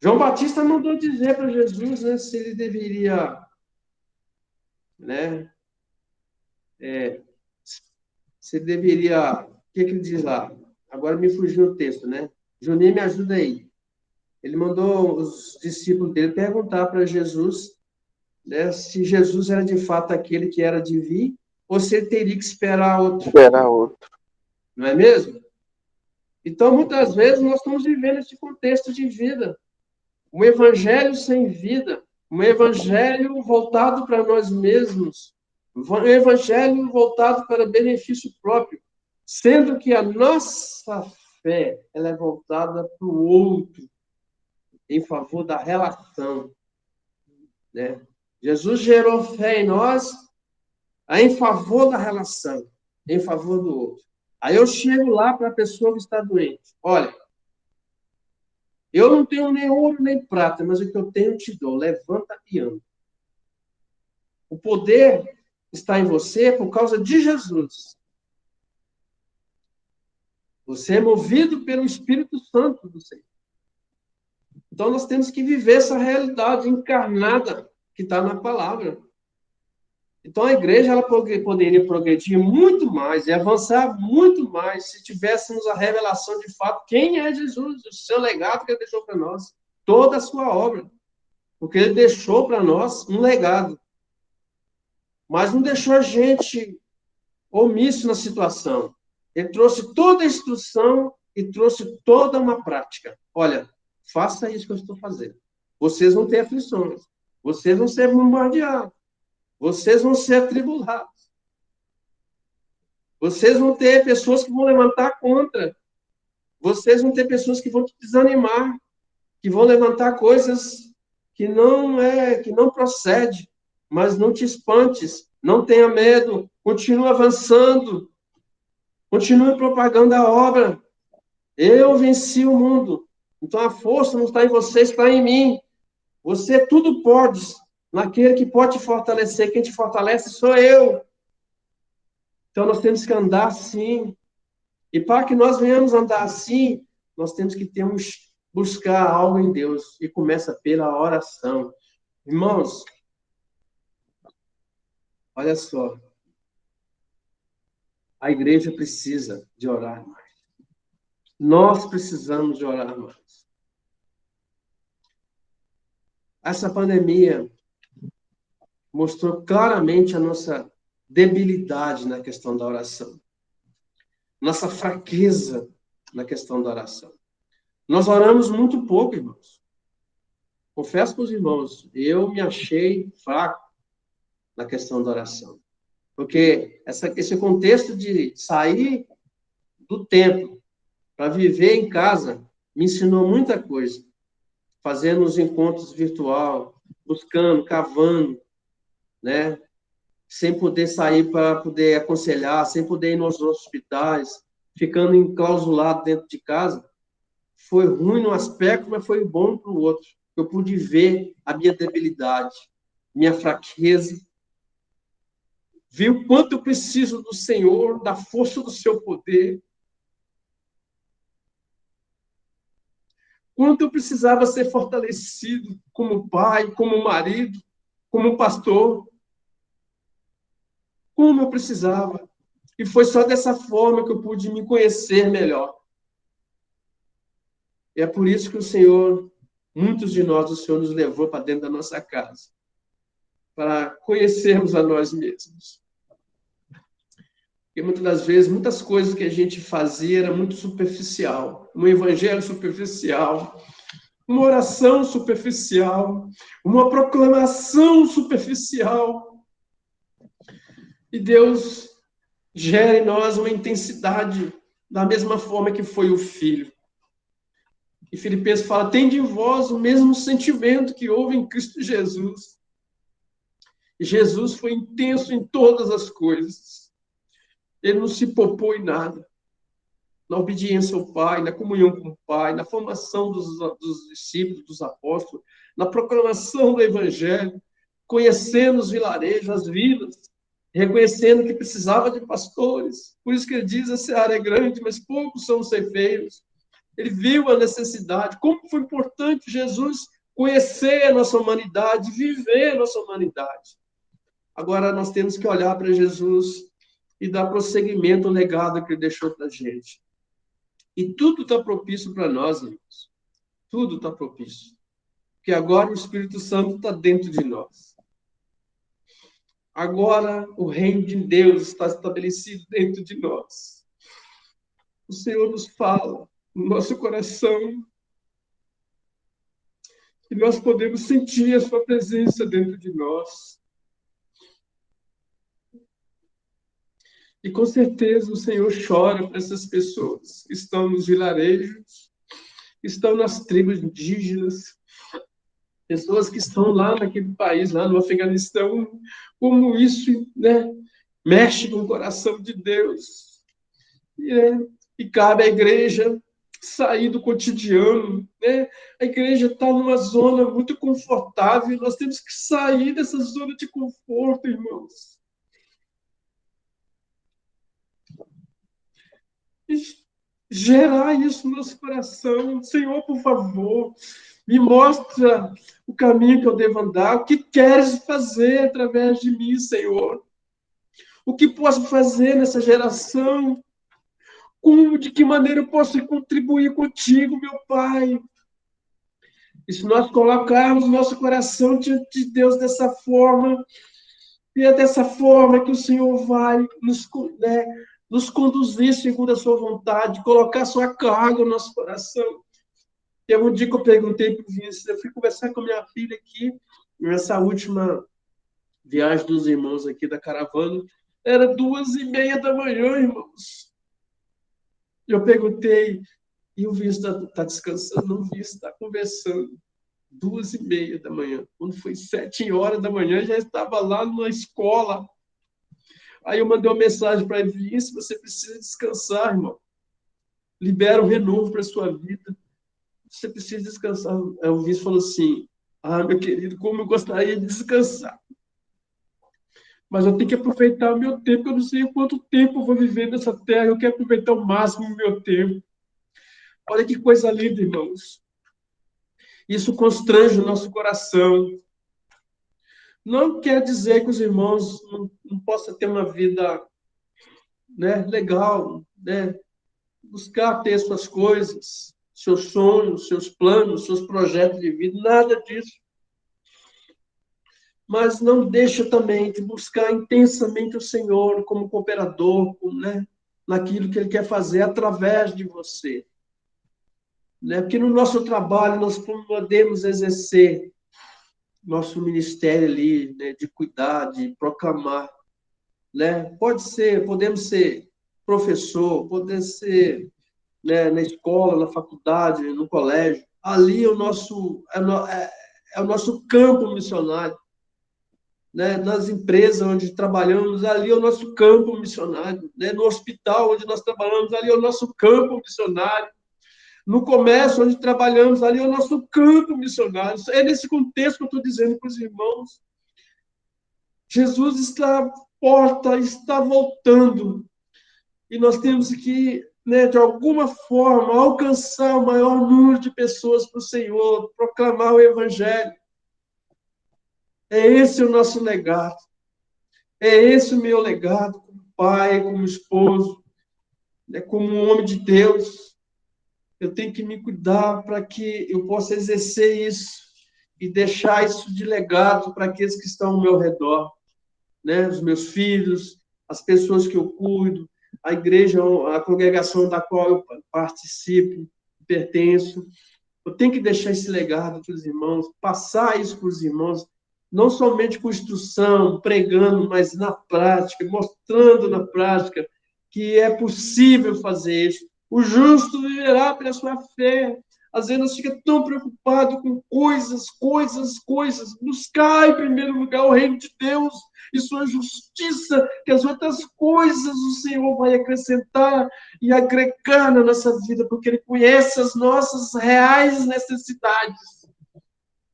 João Batista mandou dizer para Jesus, né, se ele deveria, né, se ele deveria, o que ele diz lá? Agora me fugiu o texto, né? Juninho, me ajuda aí. Ele mandou os discípulos dele perguntar para Jesus, né, se Jesus era de fato aquele que era de vir, ou se ele teria que esperar outro. Não é mesmo? Então, muitas vezes, nós estamos vivendo esse contexto de vida. Um evangelho sem vida, um evangelho voltado para nós mesmos, um evangelho voltado para benefício próprio, sendo que a nossa fé ela é voltada para o outro, em favor da relação. Né? Jesus gerou fé em nós em favor da relação, em favor do outro. Aí eu chego lá para a pessoa que está doente. Olha, eu não tenho nem ouro nem prata, mas o que eu tenho eu te dou. Levanta e anda. O poder está em você por causa de Jesus. Você é movido pelo Espírito Santo do Senhor. Então nós temos que viver essa realidade encarnada que está na palavra. Então, a igreja ela poderia progredir muito mais e avançar muito mais se tivéssemos a revelação de fato quem é Jesus, o seu legado que ele deixou para nós, toda a sua obra. Porque ele deixou para nós um legado. Mas não deixou a gente omisso na situação. Ele trouxe toda a instrução e trouxe toda uma prática. Olha, faça isso que eu estou fazendo. Vocês vão ter aflições. Vocês vão ser bombardeados. Vocês vão ser atribulados. Vocês vão ter pessoas que vão levantar contra. Vocês vão ter pessoas que vão te desanimar, que vão levantar coisas que não procede, mas não te espantes, não tenha medo, continue avançando, continue propagando a obra. Eu venci o mundo. Então a força não está em você, está em mim. Você tudo pode naquele que pode te fortalecer. Quem te fortalece sou eu. Então, nós temos que andar assim. E para que nós venhamos andar assim, nós temos que buscar algo em Deus. E começa pela oração. Irmãos, olha só. A igreja precisa de orar mais. Nós precisamos de orar mais. Essa pandemia mostrou claramente a nossa debilidade na questão da oração. Nossa fraqueza na questão da oração. Nós oramos muito pouco, irmãos. Confesso para os irmãos, eu me achei fraco na questão da oração. Porque esse contexto de sair do templo para viver em casa me ensinou muita coisa. Fazendo os encontros virtual, buscando, cavando, né? Sem poder sair para poder aconselhar, sem poder ir nos hospitais, ficando enclausulado dentro de casa. Foi ruim no aspecto, mas foi bom para o outro. Eu pude ver a minha debilidade, minha fraqueza. vi o quanto eu preciso do Senhor, da força do seu poder, quanto eu precisava ser fortalecido como pai, como marido, como pastor, como eu precisava. E foi só dessa forma que eu pude me conhecer melhor. E é por isso que o Senhor, muitos de nós, o Senhor nos levou para dentro da nossa casa, para conhecermos a nós mesmos. Porque muitas das vezes, muitas coisas que a gente fazia era muito superficial. Um evangelho superficial, uma oração superficial, uma proclamação superficial. E Deus gera em nós uma intensidade da mesma forma que foi o Filho. E Filipenses fala, tende em vós o mesmo sentimento que houve em Cristo Jesus. E Jesus foi intenso em todas as coisas. Ele não se poupou em nada. Na obediência ao Pai, na comunhão com o Pai, na formação dos discípulos, dos apóstolos, na proclamação do Evangelho, conhecendo os vilarejos, as vilas, reconhecendo que precisava de pastores. Por isso que ele diz, a seara é grande, mas poucos são os ceifeiros. Ele viu a necessidade. Como foi importante Jesus conhecer a nossa humanidade, viver a nossa humanidade. Agora nós temos que olhar para Jesus e dar prosseguimento ao legado que ele deixou para a gente. E tudo está propício para nós, irmãos. Tudo está propício. Porque agora o Espírito Santo está dentro de nós. Agora o reino de Deus está estabelecido dentro de nós. O Senhor nos fala no nosso coração e nós podemos sentir a sua presença dentro de nós. E com certeza o Senhor chora para essas pessoas que estão nos vilarejos, que estão nas tribos indígenas, pessoas que estão lá naquele país, lá no Afeganistão, como isso, né, mexe com o coração de Deus. E cabe à igreja sair do cotidiano, né? A igreja está numa zona muito confortável, nós temos que sair dessa zona de conforto, irmãos. E gerar isso no nosso coração. Senhor, por favor, me mostra o caminho que eu devo andar, o que queres fazer através de mim, Senhor. O que posso fazer nessa geração? Como, de que maneira eu posso contribuir contigo, meu Pai? E se nós colocarmos nosso coração diante de Deus dessa forma, e é dessa forma que o Senhor vai nos conduzir segundo a sua vontade, colocar a sua carga no nosso coração. E um dia que eu perguntei para o Vinícius, eu fui conversar com a minha filha aqui, nessa última viagem dos irmãos aqui da caravana, era 2h30 da manhã, irmãos. Eu perguntei, e o Vinícius está descansando? Não, o Vinícius está conversando. 2h30 da manhã. Quando foi 7h da manhã, já estava lá na escola. Aí eu mandei uma mensagem para ele, Vinícius, você precisa descansar, irmão. Libera um renovo para a sua vida. Você precisa descansar. Aí o Vinícius falou assim, meu querido, como eu gostaria de descansar. Mas eu tenho que aproveitar o meu tempo, eu não sei quanto tempo eu vou viver nessa terra, eu quero aproveitar o máximo do meu tempo. Olha que coisa linda, irmãos. Isso constrange o nosso coração. Não quer dizer que os irmãos não possam ter uma vida, né, legal, né, buscar ter suas coisas, seus sonhos, seus planos, seus projetos de vida, nada disso. Mas não deixa também de buscar intensamente o Senhor como cooperador, né, naquilo que Ele quer fazer através de você. Né? Porque no nosso trabalho nós podemos exercer nosso ministério ali, né, de cuidar, de proclamar. Né? Podemos ser professor, podemos ser, né, na escola, na faculdade, no colégio. Ali é o nosso campo missionário. Né? Nas empresas onde trabalhamos, ali é o nosso campo missionário. Né? No hospital onde nós trabalhamos, ali é o nosso campo missionário. No comércio onde trabalhamos, ali é o nosso campo missionário. É nesse contexto que eu estou dizendo para os irmãos. Jesus está porta está voltando. E nós temos que, né, de alguma forma, alcançar o maior número de pessoas para o Senhor, proclamar o Evangelho. É esse o nosso legado. É esse o meu legado como pai, como esposo, né, como um homem de Deus. Eu tenho que me cuidar para que eu possa exercer isso e deixar isso de legado para aqueles que estão ao meu redor, né? Os meus filhos, as pessoas que eu cuido, a igreja, a congregação da qual eu participo, pertenço. Eu tenho que deixar esse legado para os irmãos, passar isso para os irmãos, não somente com instrução, pregando, mas na prática, mostrando na prática que é possível fazer isso. O justo viverá pela sua fé. Às vezes nós ficamos tão preocupados com coisas. Buscar em primeiro lugar o reino de Deus e sua justiça, que as outras coisas o Senhor vai acrescentar e agregar na nossa vida, porque Ele conhece as nossas reais necessidades.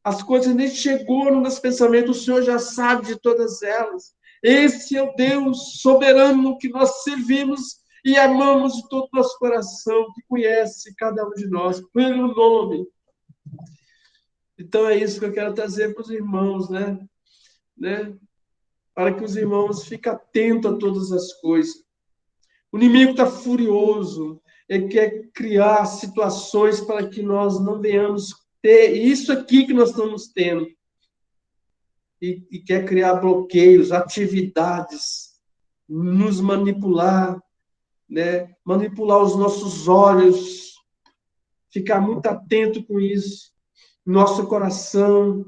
As coisas nem chegou no nosso pensamento, o Senhor já sabe de todas elas. Esse é o Deus soberano que nós servimos e amamos de todo o nosso coração, que conhece cada um de nós pelo nome. Então é isso que eu quero trazer para os irmãos, né? Para que os irmãos fiquem atentos a todas as coisas. O inimigo está furioso, ele quer criar situações para que nós não venhamos ter isso aqui que nós estamos tendo. E quer criar bloqueios, atividades, nos manipular, né? Manipular os nossos olhos, ficar muito atento com isso, nosso coração,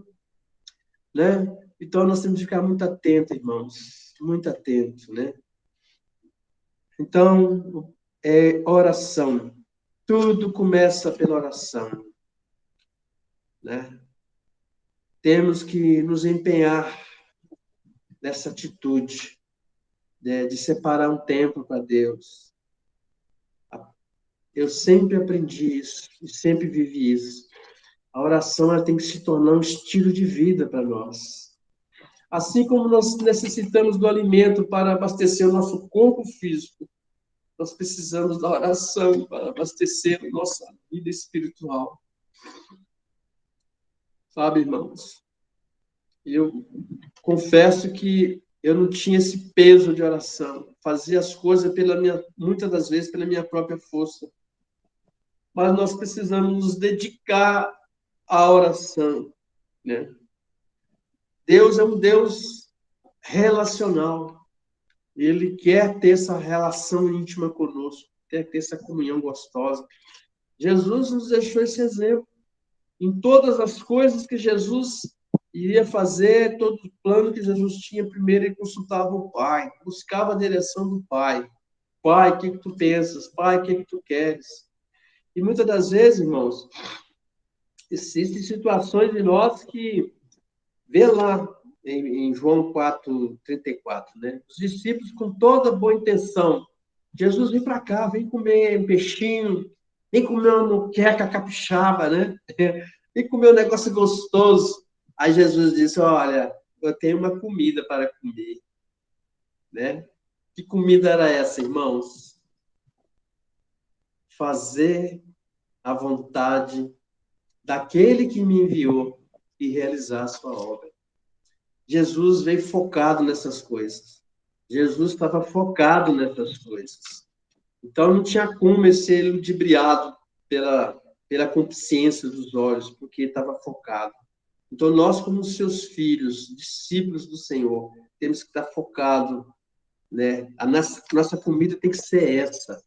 né? Então nós temos que ficar muito atento, irmãos, muito atento, né? Então, oração. Tudo começa pela oração, né? Temos que nos empenhar nessa atitude, né, de separar um tempo para Deus. Eu sempre aprendi isso e sempre vivi isso. A oração ela tem que se tornar um estilo de vida para nós. Assim como nós necessitamos do alimento para abastecer o nosso corpo físico, nós precisamos da oração para abastecer a nossa vida espiritual. Sabe, irmãos? Eu confesso que eu não tinha esse peso de oração. Fazia as coisas muitas das vezes pela minha própria força. Mas nós precisamos nos dedicar à oração, né? Deus é um Deus relacional. Ele quer ter essa relação íntima conosco, quer ter essa comunhão gostosa. Jesus nos deixou esse exemplo. Em todas as coisas que Jesus iria fazer, todo o plano que Jesus tinha, primeiro ele consultava o Pai, buscava a direção do Pai. Pai, o que tu pensas? Pai, o que tu queres? E muitas das vezes, irmãos, existem situações de nós que, vê lá em João 4:34, né? Os discípulos com toda boa intenção, Jesus, vem para cá, vem comer um peixinho, vem comer uma moqueca capixaba, né? Vem comer um negócio gostoso. Aí Jesus disse, olha, eu tenho uma comida para comer, né? Que comida era essa, irmãos? Fazer a vontade daquele que me enviou e realizar a sua obra. Jesus veio focado nessas coisas. Jesus estava focado nessas coisas. Então, não tinha como ele ser ludibriado pela consciência dos olhos, porque estava focado. Então, nós, como seus filhos, discípulos do Senhor, temos que estar focados, né? A nossa comida tem que ser essa,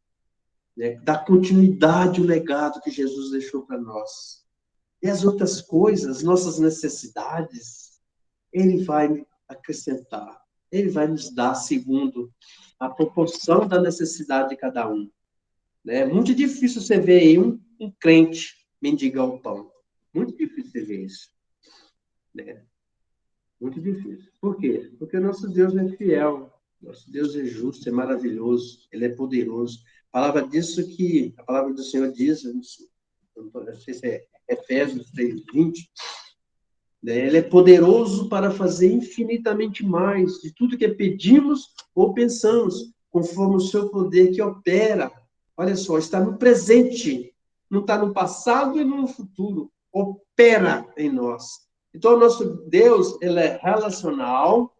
né? Dar continuidade ao legado que Jesus deixou para nós. E as outras coisas, nossas necessidades, Ele vai acrescentar. Ele vai nos dar segundo a proporção da necessidade de cada um. É muito difícil você ver aí um crente mendigar o pão. Muito difícil você ver isso. Né? Muito difícil. Por quê? Porque nosso Deus é fiel. Nosso Deus é justo, é maravilhoso. Ele é poderoso. A palavra do Senhor diz, não sei se é Efésios 3:20, né? Ele é poderoso para fazer infinitamente mais de tudo que pedimos ou pensamos, conforme o seu poder que opera. Olha só, está no presente, não está no passado e no futuro. Opera em nós. Então, o nosso Deus, ele é relacional,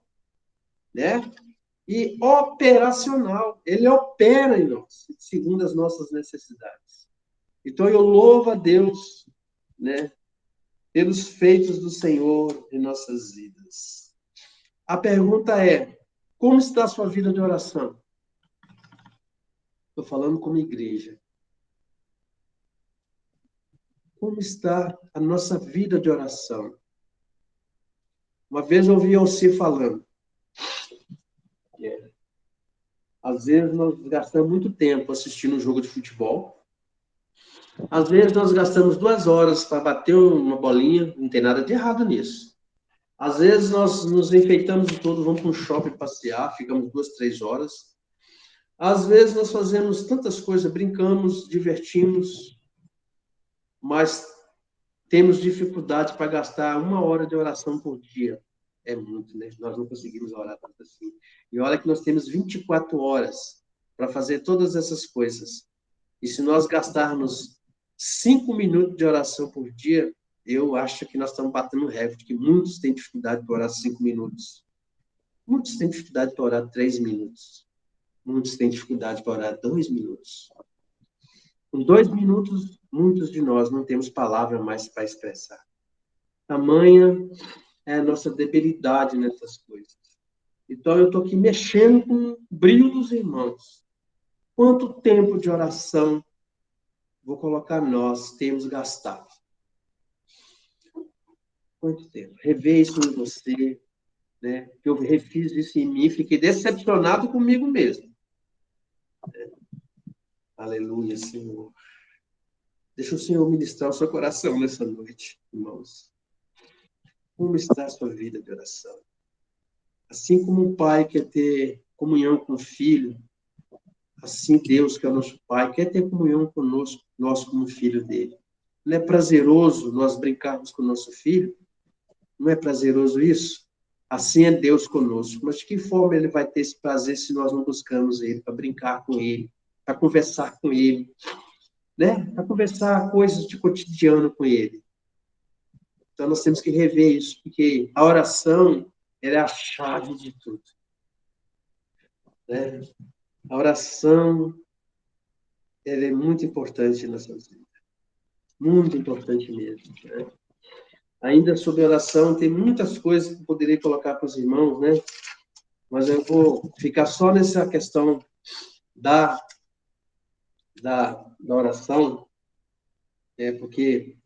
né? E operacional. Ele opera em nós, segundo as nossas necessidades. Então, eu louvo a Deus, né? Pelos feitos do Senhor em nossas vidas. A pergunta é: como está a sua vida de oração? Estou falando como igreja. Como está a nossa vida de oração? Uma vez eu ouvi você falando. Às vezes nós gastamos muito tempo assistindo um jogo de futebol. Às vezes nós gastamos 2 horas para bater uma bolinha. Não tem nada de errado nisso. Às vezes nós nos enfeitamos de todo, vamos para um shopping passear, ficamos 2, 3 horas. Às vezes nós fazemos tantas coisas, brincamos, divertimos, mas temos dificuldade para gastar 1 hora de oração por dia. É muito, né? Nós não conseguimos orar tanto assim. E olha que nós temos 24 horas para fazer todas essas coisas. E se nós gastarmos 5 minutos de oração por dia, eu acho que nós estamos batendo recorde, que muitos têm dificuldade para orar 5 minutos. Muitos têm dificuldade para orar 3 minutos. Muitos têm dificuldade para orar 2 minutos. Com 2 minutos, muitos de nós não temos palavra mais para expressar. Tamanha é a nossa debilidade nessas coisas. Então, eu estou aqui mexendo com o brilho dos irmãos. Quanto tempo de oração, vou colocar nós, temos gastado? Quanto tempo? Rever isso em você, né? Eu refiz isso em mim, fiquei decepcionado comigo mesmo. Aleluia, Senhor. Deixa o Senhor ministrar o seu coração nessa noite, irmãos. Como está a sua vida de oração? Assim como o pai quer ter comunhão com o filho, assim Deus, que é o nosso pai, quer ter comunhão conosco, nós como filho dele. Não é prazeroso nós brincarmos com o nosso filho? Não é prazeroso isso? Assim é Deus conosco. Mas de que forma ele vai ter esse prazer se nós não buscamos ele, para brincar com ele, para conversar com ele, né? Para conversar coisas de cotidiano com ele. Então, nós temos que rever isso, porque a oração ela é a chave de tudo. Né? A oração ela é muito importante na nossa vida. Muito importante mesmo. Né? Ainda sobre oração, tem muitas coisas que eu poderia colocar para os irmãos, né? Mas eu vou ficar só nessa questão da oração, porque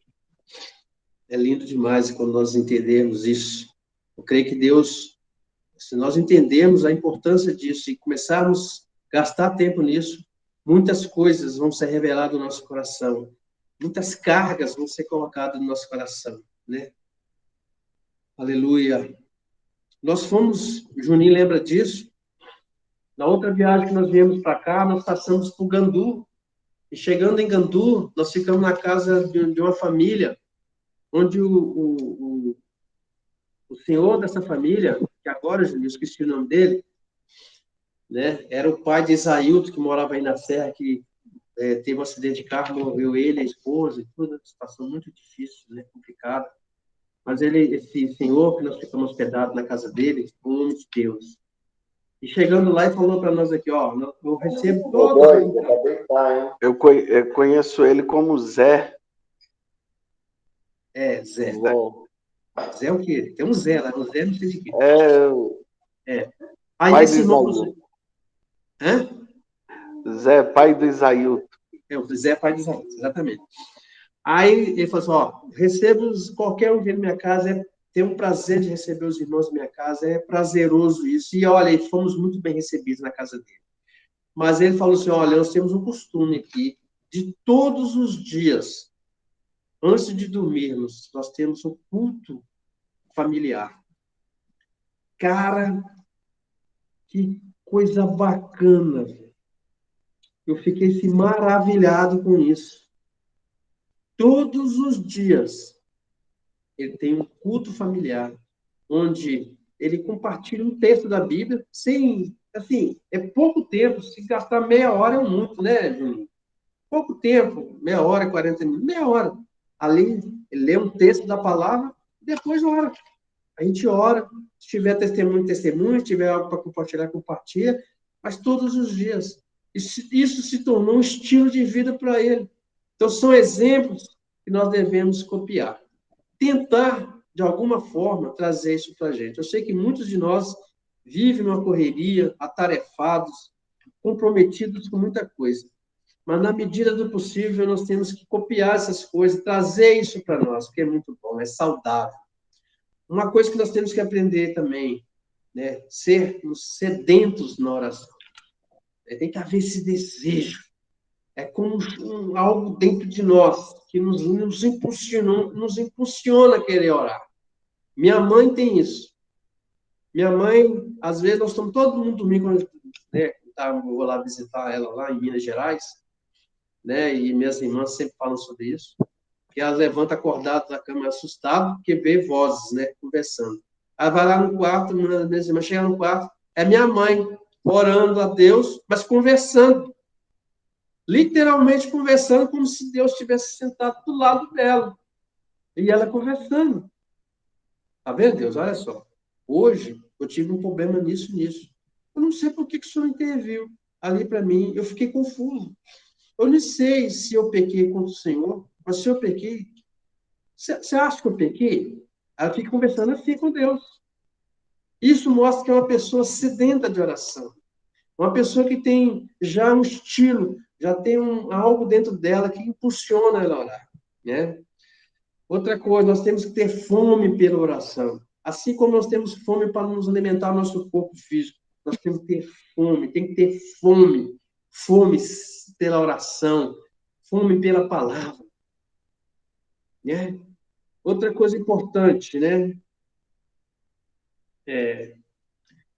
é lindo demais quando nós entendemos isso. Eu creio que Deus, se nós entendermos a importância disso e começarmos a gastar tempo nisso, muitas coisas vão ser reveladas no nosso coração. Muitas cargas vão ser colocadas no nosso coração, né? Aleluia. Nós fomos, Juninho lembra disso, na outra viagem que nós viemos para cá, nós passamos por Gandu, e chegando em Gandu, nós ficamos na casa de uma família, onde o senhor dessa família, que agora, Juninho, esqueci o nome dele, né, era o pai de Isailton, que morava aí na Serra, que teve um acidente de carro, morreu ele, a esposa, e tudo, uma situação muito difícil, né, complicada. Mas esse senhor, que nós ficamos hospedados na casa dele, foi um homem de Deus. E chegando lá, ele falou para nós aqui, ó, eu recebo todos... Eu conheço ele como Zé. Zé. Zé o quê? Tem um Zé lá, um Zé não sei de quê. Aí pai esse do irmão... Hã? Zé, pai do Isailton. O Zé é pai do Isaías, exatamente. Aí ele falou assim, ó, recebo qualquer um vir na minha casa, tenho um prazer de receber os irmãos da minha casa, é prazeroso isso. E olha, fomos muito bem recebidos na casa dele. Mas ele falou assim, olha, nós temos um costume aqui, de todos os dias, antes de dormirmos, nós temos um culto familiar. Cara, que coisa bacana, velho. Eu fiquei assim, maravilhado com isso. Todos os dias, ele tem um culto familiar, onde ele compartilha um texto da Bíblia, sem, assim, é pouco tempo, se gastar meia hora é muito, né, Juninho? Pouco tempo, meia hora, 40 minutos, meia hora. Ali, ele lê um texto da palavra, depois ora. A gente ora, se tiver testemunho, testemunho, se tiver algo para compartilhar, compartilha, mas todos os dias. Isso se tornou um estilo de vida para ele. Então, são exemplos que nós devemos copiar. Tentar, de alguma forma, trazer isso para a gente. Eu sei que muitos de nós vivem numa correria, atarefados, comprometidos com muita coisa. Mas, na medida do possível, nós temos que copiar essas coisas, trazer isso para nós, porque é muito bom, é saudável. Uma coisa que nós temos que aprender também, né? Sermos sedentos na oração. Tem que haver esse desejo. É como algo dentro de nós que nos impulsiona a querer orar. Minha mãe tem isso. Minha mãe, às vezes, nós estamos todo mundo domingo, né? Eu vou lá visitar ela lá em Minas Gerais, né? E minhas irmãs sempre falam sobre isso. Que elas levantam acordadas da cama assustadas, porque vê vozes, né? Conversando. Ela vai lá no quarto, minhas irmãs chega no quarto, é minha mãe orando a Deus, mas conversando. Literalmente conversando, como se Deus estivesse sentado do lado dela. E ela conversando. Tá vendo, Deus? Olha só. Hoje, eu tive um problema nisso. Eu não sei por que o Senhor interviu ali para mim. Eu fiquei confuso. Eu não sei se eu pequei contra o Senhor, mas se eu pequei, você acha que eu pequei? Ela fica conversando assim com Deus. Isso mostra que é uma pessoa sedenta de oração. Uma pessoa que tem já um estilo, já tem algo dentro dela que impulsiona ela a orar, né? Outra coisa, nós temos que ter fome pela oração. Assim como nós temos fome para nos alimentar o nosso corpo físico, nós temos que ter fome, tem que ter fome. Fome pela oração, fome pela palavra, né? Outra coisa importante, né?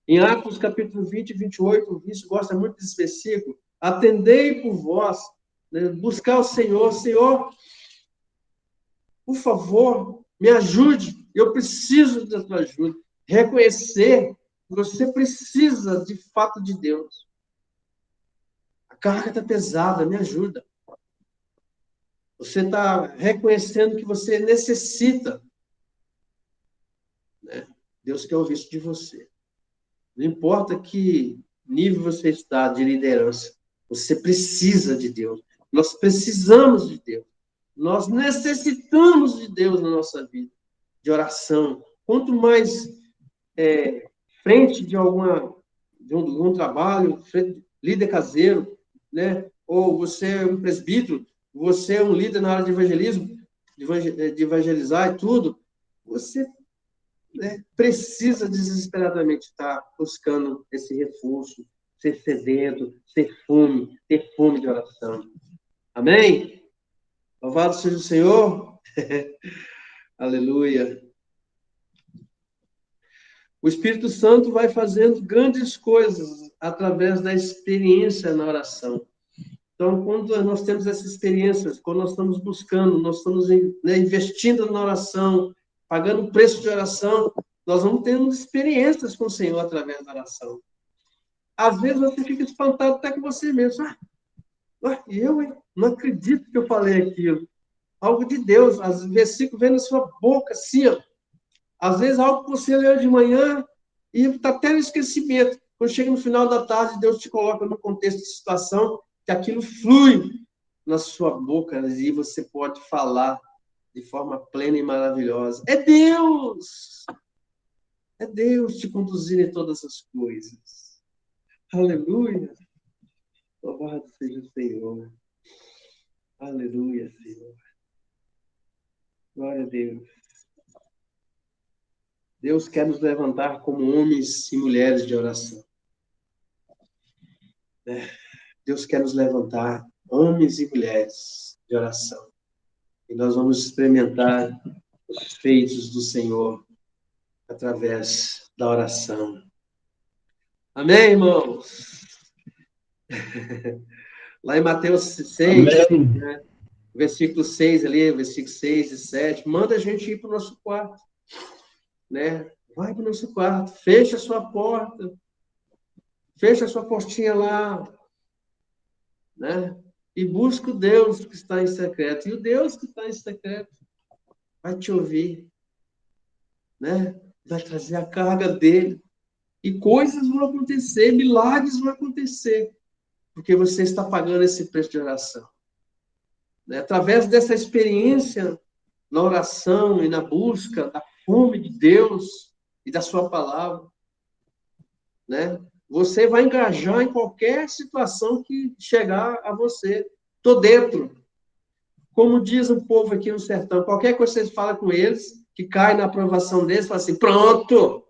Em Atos capítulo 20 e 28, o Vício gosta muito desse versículo. Atendei por vós, né? Buscar o Senhor. Senhor, por favor, me ajude. Eu preciso da tua ajuda. Reconhecer que você precisa, de fato, de Deus. A carga está pesada, me ajuda. Você está reconhecendo que você necessita, né? Deus quer ouvir isso de você. Não importa que nível você está de liderança, você precisa de Deus. Nós precisamos de Deus. Nós necessitamos de Deus na nossa vida, de oração. Quanto mais frente de um trabalho, líder caseiro, né? Ou você é um presbítero, você é um líder na área de evangelismo, de evangelizar e tudo, você, né, precisa desesperadamente estar buscando esse reforço, ser sedento, ter fome de oração. Amém? Louvado seja o Senhor. Aleluia. O Espírito Santo vai fazendo grandes coisas através da experiência na oração. Então, quando nós temos essas experiências, quando nós estamos buscando, nós estamos, né, investindo na oração, pagando o preço de oração, nós vamos tendo experiências com o Senhor através da oração. Às vezes você fica espantado até com você mesmo. Eu, hein? Não acredito que eu falei aquilo. Algo de Deus, os versículos vêm na sua boca, assim, ó. Às vezes algo que você leu de manhã e está até no esquecimento. Quando chega no final da tarde, Deus te coloca no contexto de situação que aquilo flui na sua boca e você pode falar de forma plena e maravilhosa. É Deus! É Deus te conduzindo em todas as coisas. Aleluia! Louvado seja o Senhor. Aleluia, Senhor. Glória a Deus. Deus quer nos levantar como homens e mulheres de oração. Deus quer nos levantar homens e mulheres de oração. E nós vamos experimentar os feitos do Senhor através da oração. Amém, irmãos? Lá em Mateus 6, né, versículo 6 ali, versículo 6 e 7, manda a gente ir para o nosso quarto, né? Vai para o nosso quarto, fecha a sua porta, fecha a sua portinha lá, né? E busca o Deus que está em secreto. E o Deus que está em secreto vai te ouvir, né? Vai trazer a carga dele. E coisas vão acontecer, milagres vão acontecer, porque você está pagando esse preço de oração. Né? Através dessa experiência na oração e na busca da fome de Deus e da sua palavra, né? Você vai engajar em qualquer situação que chegar a você. Estou dentro. Como diz o povo aqui no sertão, qualquer coisa que você fala com eles, que cai na aprovação deles, fala assim, pronto!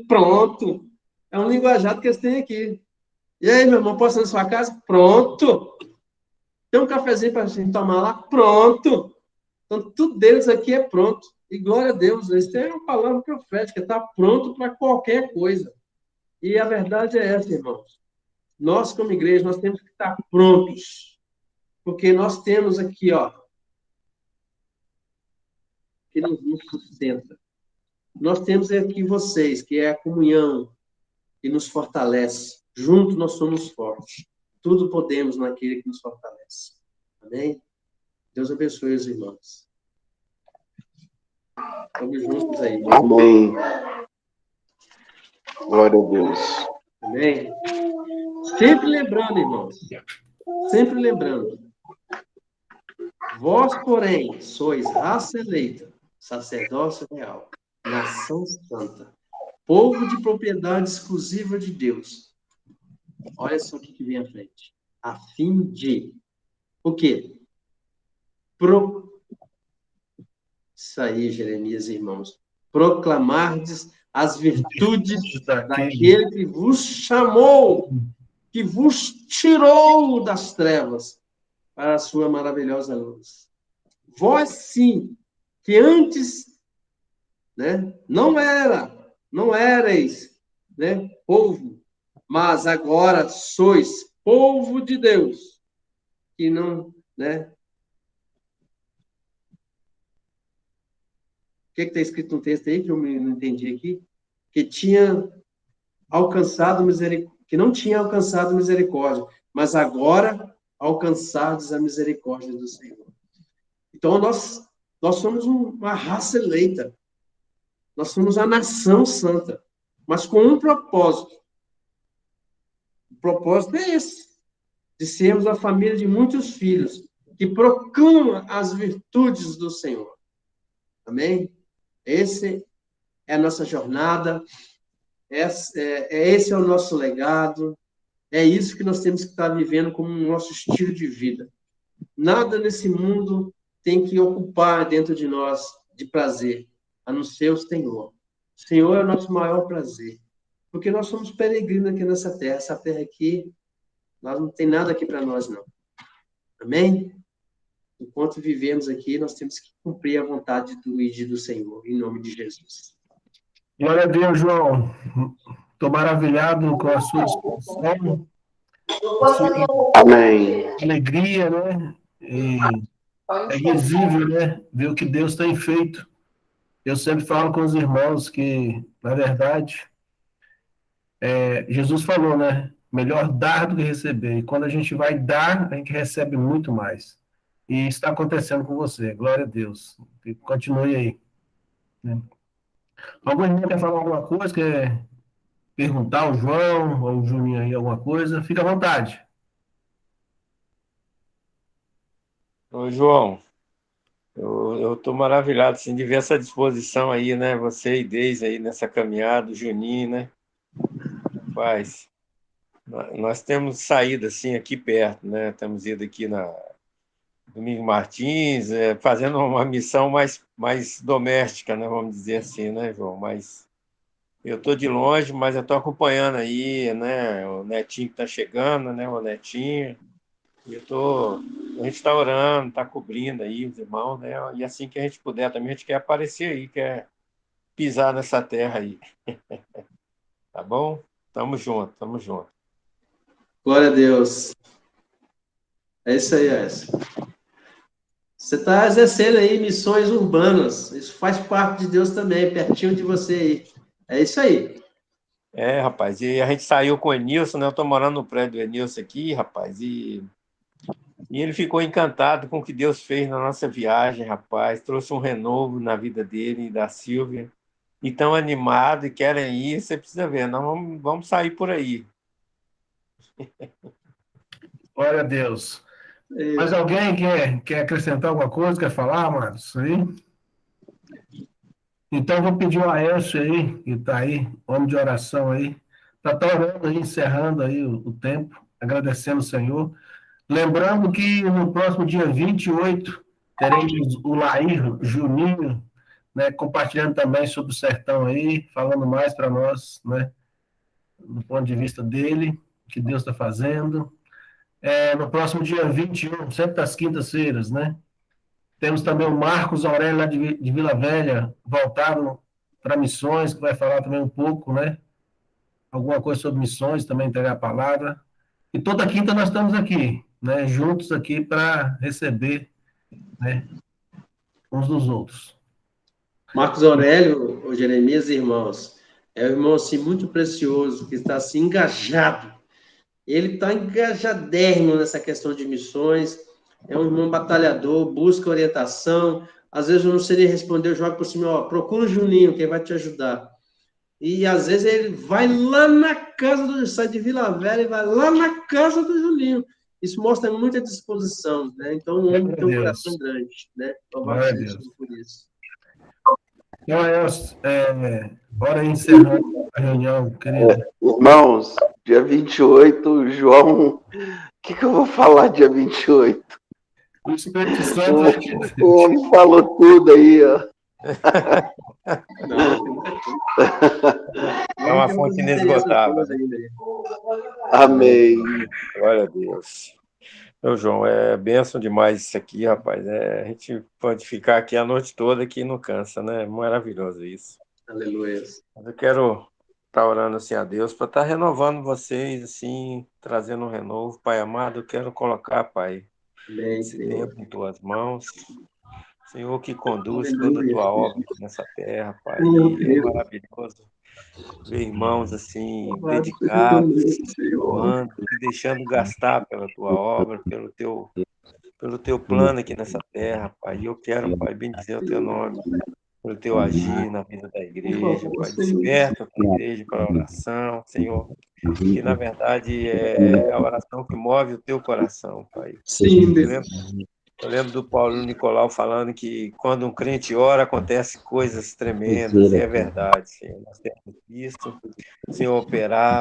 Pronto! É um linguajado que eles têm aqui. E aí, meu irmão, posso ir na sua casa? Pronto! Tem um cafezinho para a gente tomar lá? Pronto! Então, tudo deles aqui é pronto. E glória a Deus, isso é uma palavra profética, está pronto para qualquer coisa. E a verdade é essa, irmãos. Nós, como igreja, nós temos que estar prontos. Porque nós temos aqui, ó, que nos sustenta. Nós temos aqui vocês, que é a comunhão, que nos fortalece. Juntos nós somos fortes. Tudo podemos naquele que nos fortalece. Amém? Deus abençoe os irmãos. Estamos juntos aí. Amém. Glória a Deus. Amém? Sempre lembrando, irmãos. Sempre lembrando. Vós, porém, sois raça eleita, sacerdócio real, nação santa, povo de propriedade exclusiva de Deus. Olha só o que vem à frente. A fim de... O quê? Isso aí, Jeremias, irmãos. Proclamardes as virtudes daquele que vos chamou, que vos tirou das trevas para a sua maravilhosa luz. Vós, sim, que antes, né, não erais, né, povo, mas agora sois povo de Deus, que não, né? O que está escrito no texto aí que eu não entendi aqui? Que tinha alcançado misericórdia, que não tinha alcançado misericórdia, mas agora alcançados a misericórdia do Senhor. Então nós somos uma raça eleita. Nós somos a nação santa, mas com um propósito. O propósito é esse, de sermos a família de muitos filhos, que proclama as virtudes do Senhor. Amém? Esse é a nossa jornada, esse é o nosso legado, é isso que nós temos que estar vivendo como nosso estilo de vida. Nada nesse mundo tem que ocupar dentro de nós de prazer, a não ser o Senhor. O Senhor é o nosso maior prazer, porque nós somos peregrinos aqui nessa terra. Essa terra aqui, nós não tem nada aqui para nós, não. Amém? Enquanto vivemos aqui, nós temos que cumprir a vontade do Senhor, em nome de Jesus. Glória a Deus, João. Estou maravilhado com a sua exposição. Amém. Alegria, né? E é visível, né? Ver o que Deus tem feito. Eu sempre falo com os irmãos que, na verdade, Jesus falou, né? Melhor dar do que receber. E quando a gente vai dar, a gente recebe muito mais. E isso está acontecendo com você. Glória a Deus. E continue aí. Né? Algum irmão quer falar alguma coisa? Quer perguntar ao João ou ao Juninho aí alguma coisa? Fica à vontade. Ô, João, eu estou maravilhado assim, de ver essa disposição aí, né? Você e Deise aí nessa caminhada, o Juninho, né? Rapaz, nós temos saído assim aqui perto, né? Temos ido aqui na Domingo Martins, fazendo uma missão mais doméstica, né? Vamos dizer assim, né, João? Mas eu estou de longe, mas eu estou acompanhando aí, né? O Netinho que está chegando, né? O Netinho. A gente está orando, está cobrindo aí os irmãos, né? E assim que a gente puder também, a gente quer aparecer aí, quer pisar nessa terra aí. Tá bom? Tamo junto, tamo junto. Glória a Deus. É isso aí, Edson. Você está exercendo aí missões urbanas. Isso faz parte de Deus também, pertinho de você aí. É isso aí. Rapaz, e a gente saiu com o Enilson, né? Eu estou morando no prédio do Enilson aqui, rapaz, e ele ficou encantado com o que Deus fez na nossa viagem, rapaz. Trouxe um renovo na vida dele e da Silvia. E tão animado e querem ir, você precisa ver. Nós vamos sair por aí. Glória a Deus. Mas É, alguém quer acrescentar alguma coisa, quer falar, Marcos? Aí? Então, eu vou pedir o Aécio aí, que está aí, homem de oração aí, para estar orando aí, encerrando aí o tempo, agradecendo o Senhor. Lembrando que no próximo dia 28 teremos o Lair Juninho, né, compartilhando também sobre o sertão aí, falando mais para nós, né, do ponto de vista dele, o que Deus está fazendo. No próximo dia 21, sempre das quintas-feiras, né? Temos também o Marcos Aurélio, lá de Vila Velha, voltado para missões, que vai falar também um pouco, né? Alguma coisa sobre missões, também entregar a palavra. E toda quinta nós estamos aqui, né? Juntos aqui para receber, né? Uns dos outros. Marcos Aurélio, o Jeremias, irmãos, é um irmão assim, muito precioso, que está assim, engajado. Ele está engajadérrimo nessa questão de missões, é um irmão batalhador, busca orientação. Às vezes eu não sei nem responder, eu jogo por cima, ó, procura o Juninho, quem vai te ajudar. E às vezes ele vai lá na casa do, sai de Vila Velha e vai lá na casa do Juninho. Isso mostra muita disposição, né? Então, um homem Glória a tem um coração Deus. grande, né? Louvado Glória a seja o Deus. Senhor por isso. Então, bora encerrando a reunião, querido. Irmãos, dia 28, João, o que eu vou falar dia 28? O Espírito Santo vai O homem falou tudo aí, ó. Não, tem muita coisa. É uma fonte inesgotável, né? Amém. Glória a Deus. Meu João, é bênção demais isso aqui, rapaz. A gente pode ficar aqui a noite toda que não cansa, né? Maravilhoso isso. Aleluia. Mas eu quero estar orando assim a Deus para estar renovando vocês, assim, trazendo um renovo. Pai amado, eu quero colocar, Pai, Amém, esse Senhor. tempo em tuas mãos. Senhor que conduz toda a Aleluia. tua obra aqui nessa terra, Pai. Oh, E é Deus. maravilhoso ver irmãos assim, Louvado seja o teu dedicados, nome, Senhor. amando, se deixando gastar pela tua obra, pelo teu plano aqui nessa terra, Pai. E eu quero, Pai, bendizer o teu nome, pelo teu agir na vida da Por igreja, favor, Pai. Senhor. Desperta a tua igreja para a oração, Senhor, que na verdade é a oração que move o teu coração, Pai. Sim, Eu Deus. lembro, eu lembro do Paulo Nicolau falando que quando um crente ora, acontecem coisas tremendas, e é verdade, Senhor. Nós temos visto o Senhor operar,